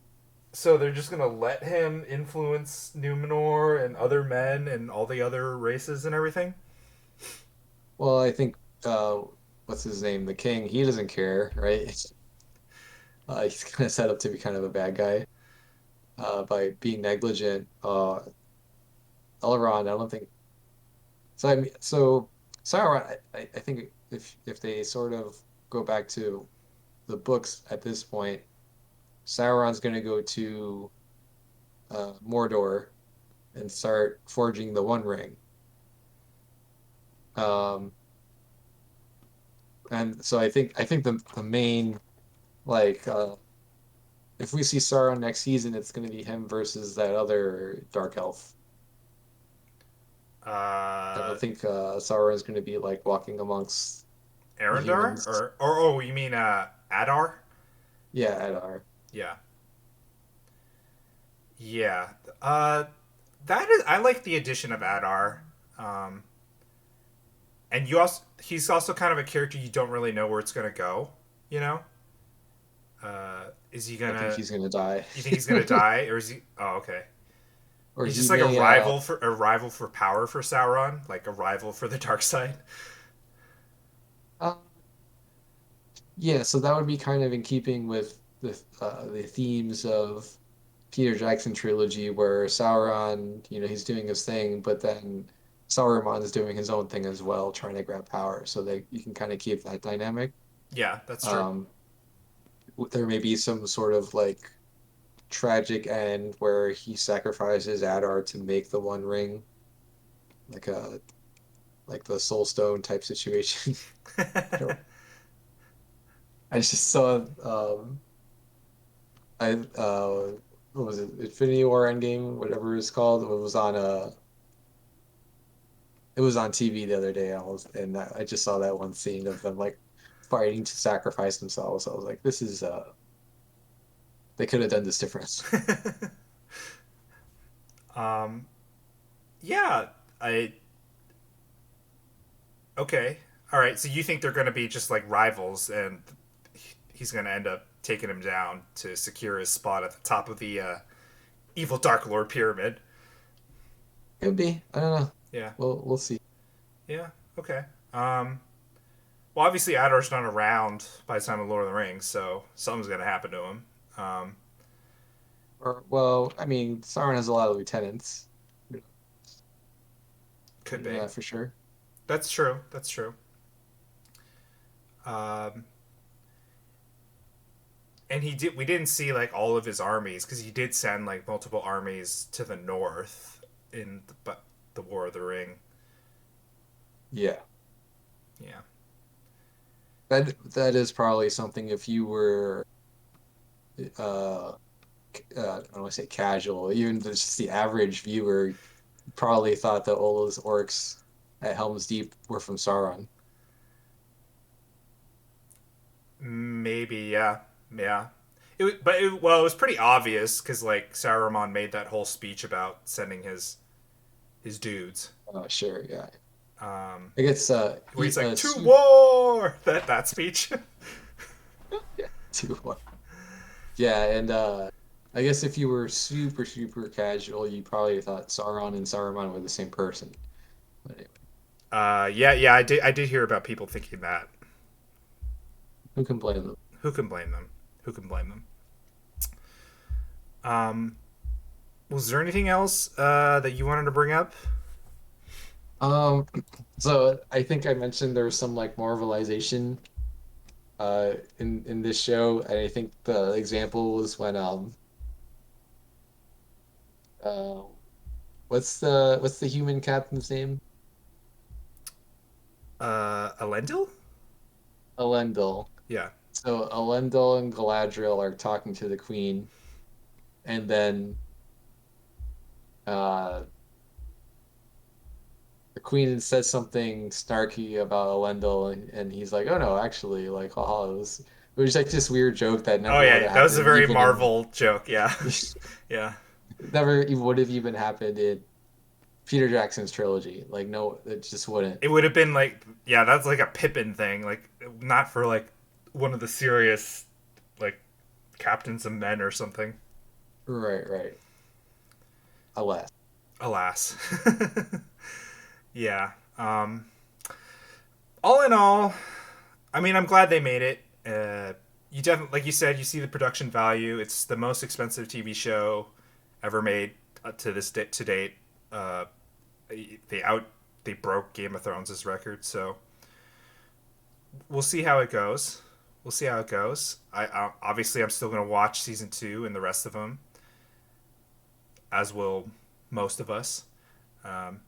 So they're just gonna let him influence Numenor and other men and all the other races and everything. Well, I think what's his name, the king, he doesn't care, right? He's kind of set up to be kind of a bad guy by being negligent. Elrond, I don't think so. I mean, so Sauron, I think if they sort of go back to the books at this point, Sauron's going to go to Mordor and start forging the One Ring. Um, and so I think the main like if we see Sauron next season, it's going to be him versus that other dark elf. I Uh, don't think Sauron's going to be like walking amongst the Arendar humans. or oh, you mean Adar? Yeah, Adar. Yeah, yeah. Uh, that is. I like the addition of Adar. Um, and he's also kind of a character you don't really know where it's gonna go. You know, is he I think gonna? he's going to die. You think he's gonna die, or is he? Oh, okay. Or He's he just like a may rival for power for Sauron, like a rival for the dark side. uh, yeah, so that would be kind of in keeping with the themes of Peter Jackson trilogy where Sauron, he's doing his thing, but then Saruman's doing his own thing as well, trying to grab power. So that you can kind of keep that dynamic. Yeah, that's true. Um, there may be some sort of like tragic end where he sacrifices Adar to make the One Ring, like a like the Soul Stone type situation. I don't. I just saw I what was it? Infinity War Endgame, whatever it's called. It was on TV the other day. I just saw that one scene of them like fighting to sacrifice themselves. I was like, this is they could have done this different. um, yeah, I okay. All right, so you think they're going to be just like rivals, and he's going to end up taking him down to secure his spot at the top of the evil Dark Lord pyramid. Could be. I don't know. Yeah, We'll see. yeah, okay. Um, well, obviously Adar's not around by the time of Lord of the Rings, so something's going to happen to him. Um, Or well, I mean, Sauron has a lot of lieutenants. We could don't know be. that for sure. That's true. That's true. Um, and he did. We didn't see like all of his armies because he did send like multiple armies to the north in the War of the Ring. Yeah. Yeah. That is probably something if you were I don't want to say casual, even just the average viewer probably thought that all those orcs at Helm's Deep were from Sauron. Maybe. Yeah. Yeah. Well, it was pretty obvious because like Saruman made that whole speech about sending his dudes. Oh, sure, yeah. Um, I guess where he's like to soup. war that speech. Yeah, two one. Yeah, and I guess if you were super casual, you probably thought Sauron and Saruman were the same person. But anyway, Yeah. I did hear about people thinking that. who can blame them? Who can blame them? Who can blame them? Um, was there anything else that you wanted to bring up? Um, so I think I mentioned there was some like Marvelization in this show, and I think the example was when uh what's the human captain's name? Elendil? Elendil. Yeah. So Elendil and Galadriel are talking to the queen, and then uh the queen says something snarky about Elendil, and he's like, "Oh no, actually, like, haha, it was like this weird joke that Oh never would yeah, have that was a happened, very even in Marvel joke. Yeah. Yeah. never even would have even happened in Peter Jackson's trilogy. Like, no, it just wouldn't. It would have been like, yeah, that's like a Pippin thing. Like, not for like one of the serious like captains of men or something. Right, right. Alas. Alas. Yeah. All in all, I mean, I'm glad they made it. You definitely, like you said, you see the production value. It's the most expensive TV show ever made to date. Uh, they out they broke Game of Thrones' record, so we'll see how it goes. We'll see how it goes. Obviously I'm still gonna watch season 2 and the rest of them, as will most of us. Um,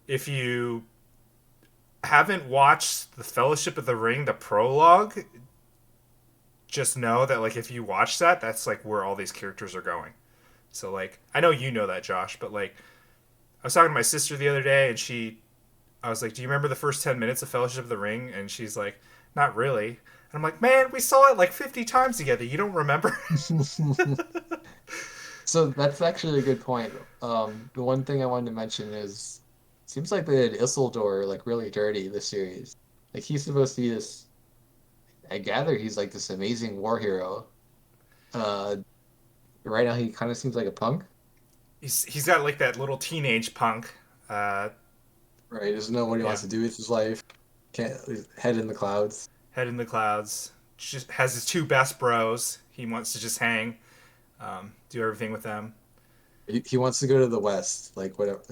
if you haven't watched the Fellowship of the Ring, the prologue, just know that like if you watch that, that's like where all these characters are going. So like I know you know that, Josh, but like I was talking to my sister the other day, and I was like, "Do you remember the first 10 minutes of Fellowship of the Ring?" And she's like, "Not really." And I'm like, "Man, we saw it like 50 times together. You don't remember?" So that's actually a good point. The one thing I wanted to mention is, seems like they did Isildur like really dirty this series. Like he's supposed to be this. I gather he's like this amazing war hero. Uh, right now he kind of seems like a punk. He's got like that little teenage punk. Uh, Right? He doesn't know what he yeah, wants to do with his life. Can't his head in the clouds. head in the clouds. Just has his two best bros. He wants to just hang, do everything with them. He wants to go to the West, like whatever,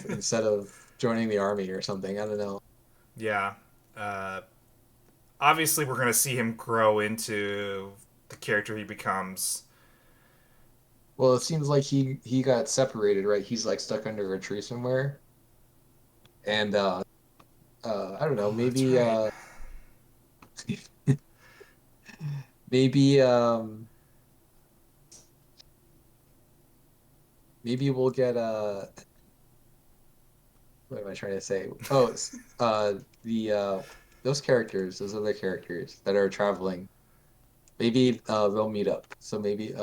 instead of joining the army or something. I don't know. Yeah. Uh, Obviously, we're gonna see him grow into the character he becomes. Well, it seems like he got separated, right? He's like stuck under a tree somewhere, and I don't know, Oh, that's right. maybe maybe we'll get what am I trying to say? Oh, the those characters, those other characters that are traveling, maybe they'll meet up. So maybe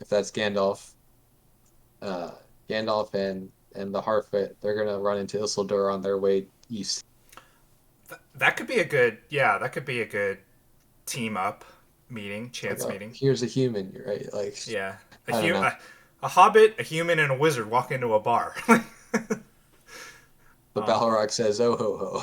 if that's uh Gandalf and the Harfoot, they're gonna run into Isildur on their way east. That could be a good. Yeah, that could be a good team up meeting, Like, chance meeting. here's a human, right? Like, Yeah, a I don't hu- know. a hobbit, a human, and a wizard walk into a bar. The um, Balrog says, "Oh ho ho."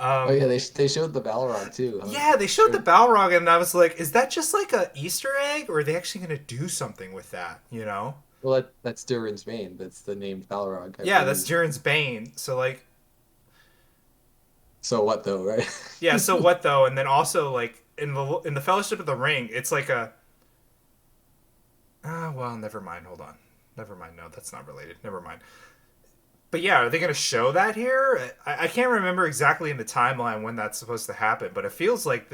Oh um, yeah, they showed the Balrog too, huh? yeah, they showed the Balrog, and I was like, "Is that just like a Easter egg, or are they actually going to do something with that?" You know? Well, that's Durin's Bane. That's the named Balrog, I Yeah, that's believe. Durin's Bane. So like, So what though, right? yeah. So what though? And then also like in the Fellowship of the Ring, it's like a. Well, never mind. Hold on. Never mind. No, that's not related. Never mind. But yeah, are they going to show that here? I can't remember exactly in the timeline when that's supposed to happen, but it feels like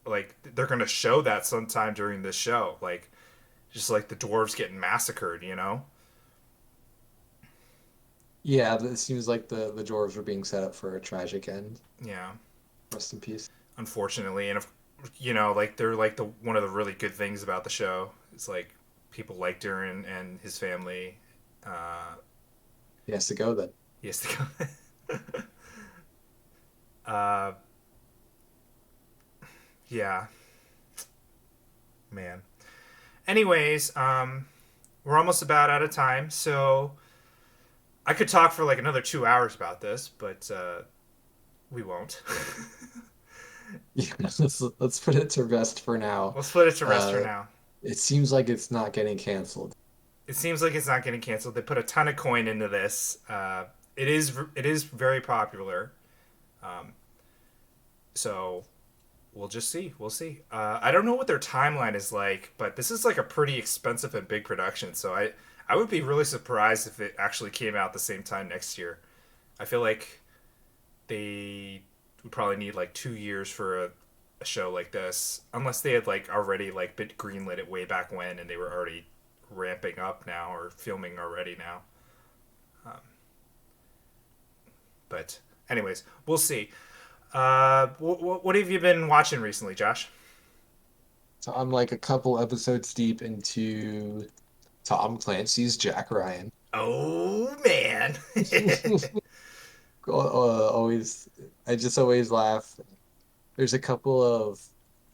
they're going to show that sometime during this show, like just like the dwarves getting massacred, you know? Yeah, it seems like the dwarves were being set up for a tragic end. Yeah, Rest in peace. unfortunately, and if, you know, like they're like the one of the really good things about the show. It's like people like Durin and his family. Uh, He has to go then. he has to go. uh, yeah, man. Anyways, we're almost about out of time, so I could talk for like another 2 hours about this, but we won't. Yeah, let's put it to rest for now. Let's put it to rest for Uh, now. it seems like it's not getting canceled. It seems like it's not getting canceled. They put a ton of coin into this. It is very popular. Um, so we'll just see. We'll see. I don't know what their timeline is like, but this is like a pretty expensive and big production. So I would be really surprised if it actually came out the same time next year. I feel like they would probably need like 2 years for a show like this, unless they had like already like bit greenlit it way back when, and they were already ramping up now or filming already now. Um, but anyways, we'll see. What have you been watching recently, Josh? So I'm like a couple episodes deep into Tom Clancy's Jack Ryan. Oh man. Always, I just always laugh. There's a couple of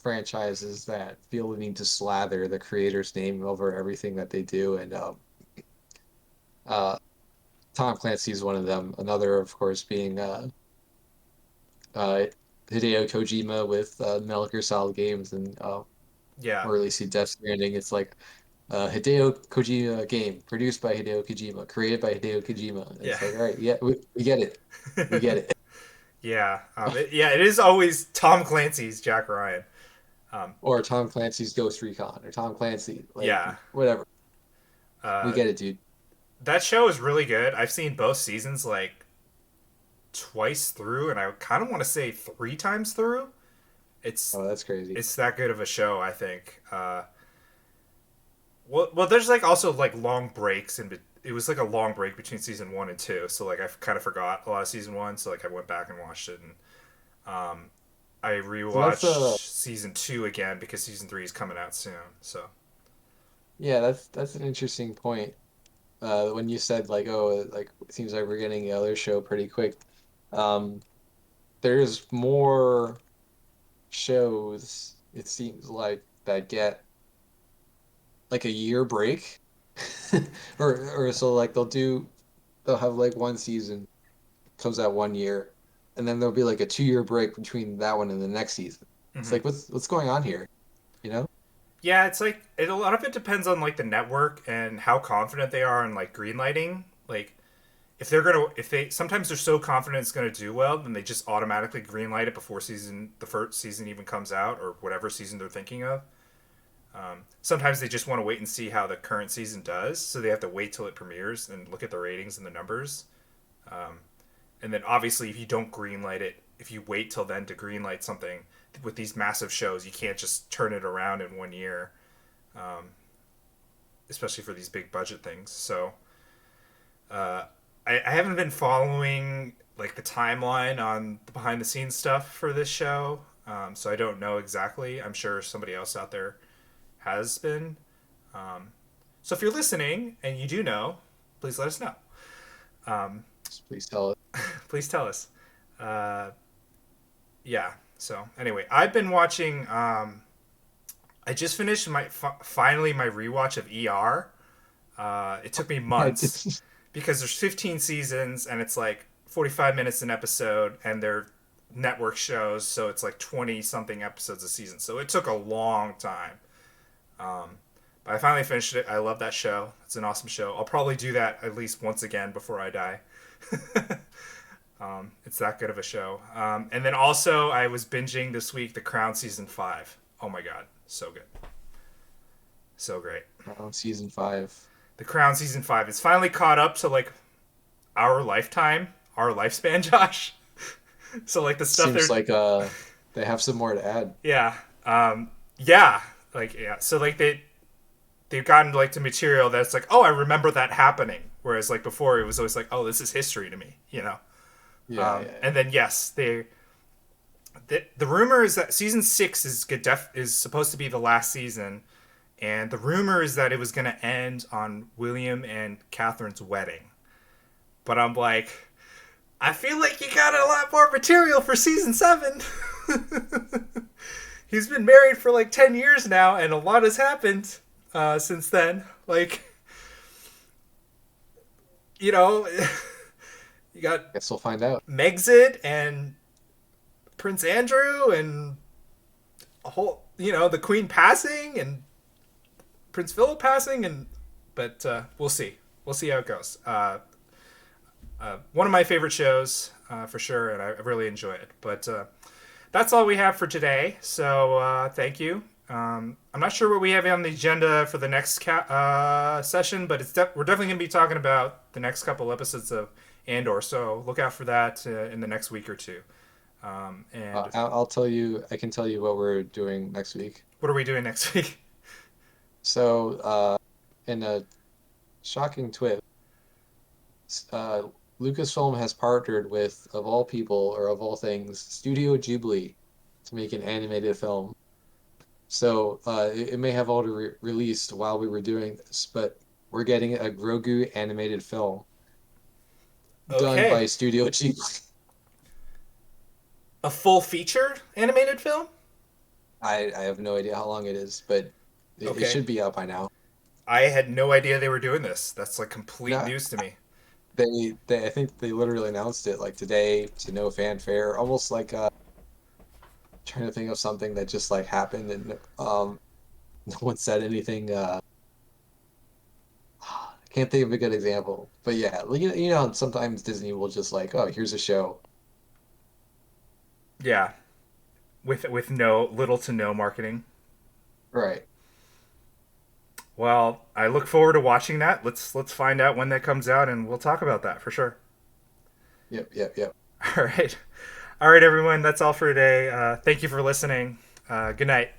franchises that feel the need to slather the creator's name over everything that they do, and uh, Tom Clancy is one of them. Another, of course, being uh, Hideo Kojima with Metal Gear Solid games, and Yeah. or releasing Death Stranding. It's like Hideo Kojima game produced by Hideo Kojima, created by Hideo Kojima. And Yeah. it's like, all right, yeah, we get it, we get it. Yeah. It is always Tom Clancy's Jack Ryan. Um, Or Tom Clancy's Ghost Recon, or Tom Clancy, like yeah. whatever. We Uh, get it, dude. that show is really good. I've seen both seasons like twice through, and I kind of want to say three times through. It's Oh, that's crazy. it's that good of a show, I think. well, there's like also like long breaks it was like a long break between season 1 and 2, so like I kind of forgot a lot of season 1, so like I went back and watched it, and I So that's rewatched season 2 again because season 3 is coming out soon. So yeah, that's an interesting point. When you said like, oh, like it seems like we're getting the other show pretty quick. Um, there's more shows, it seems like, that get like a year break. Or so like they'll have like one season comes out 1 year, and then there'll be like a 2 year break between that one and the next season. It's hmm like what's going on here, you know? yeah, it's like a lot of it depends on like the network and how confident they are in like greenlighting. Like if they sometimes they're so confident it's gonna do well, then they just automatically greenlight it before the first season even comes out or whatever season they're thinking of. Sometimes they just want to wait and see how the current season does, so they have to wait till it premieres and look at the ratings and the numbers. And then obviously, if you don't greenlight it, if you wait till then to greenlight something with these massive shows, you can't just turn it around in 1 year, especially for these big budget things. So I haven't been following like the timeline on the behind the scenes stuff for this show, so I don't know exactly. I'm sure somebody else out there has been. So if you're listening and you do know, please let us know. Please tell it. Please tell us. Uh, yeah. So anyway, I've been watching. I just finished finally my rewatch of ER. It took me I months did. because there's 15 seasons and it's like 45 minutes an episode, and they're network shows, so it's like 20 something episodes a season. So it took a long time. But I finally finished it. I love that show. It's an awesome show. I'll probably do that at least once again before I die. It's that good of a show. And then also, I was binging this week The Crown season 5. Oh my god, so good, so great. Season 5. The Crown season 5. It's finally caught up to like our lifetime, our lifespan, Josh. So like the stuff Seems they're like they have some more to add. yeah, yeah, like yeah. So like they've gotten like to material that's like, oh, I remember that happening. Whereas like before, it was always like, oh, this is history to me, you know. Yeah, yeah, And then yes, the rumor is that season 6 is supposed to be the last season, and the rumor is that it was going to end on William and Catherine's wedding. But I'm like, I feel like you got a lot more material for season 7. He's been married for like 10 years now, and a lot has happened since then. Like, you know, you got Guess we'll find out. Megxit and Prince Andrew and a whole, you know, the Queen passing and Prince Philip passing, and but we'll see. We'll see how it goes. One of my favorite shows for sure, and I really enjoy it. But that's all we have for today. So thank you. I'm not sure what we have on the agenda for the next session, but we're definitely going to be talking about the next couple episodes of Andor. So look out for that in the next week or two. And I'll tell you. I can tell you what we're doing next week. what are we doing next week? So, in a shocking twist, uh, Lucasfilm has partnered with, of all people or of all things, Studio Ghibli to make an animated film. So, it may have already released while we were doing this, but we're getting a Grogu animated film done Okay, by Studio Ghibli. a full feature animated film. I have no idea how long it is, but it Okay, should be out by now. I had no idea they were doing this. That's like complete No, news to me. they I think they literally announced it like today to no fanfare, almost like trying to think of something that just like happened and no one said anything. I can't think of a good example, but yeah, like, you know, sometimes Disney will just like, oh, here's a show. Yeah, with no little to no marketing. Right. Well, I look forward to watching that. Let's find out when that comes out, and we'll talk about that for sure. Yep, yep, yep. All right, all right, everyone. That's all for today. Thank you for listening. Good night.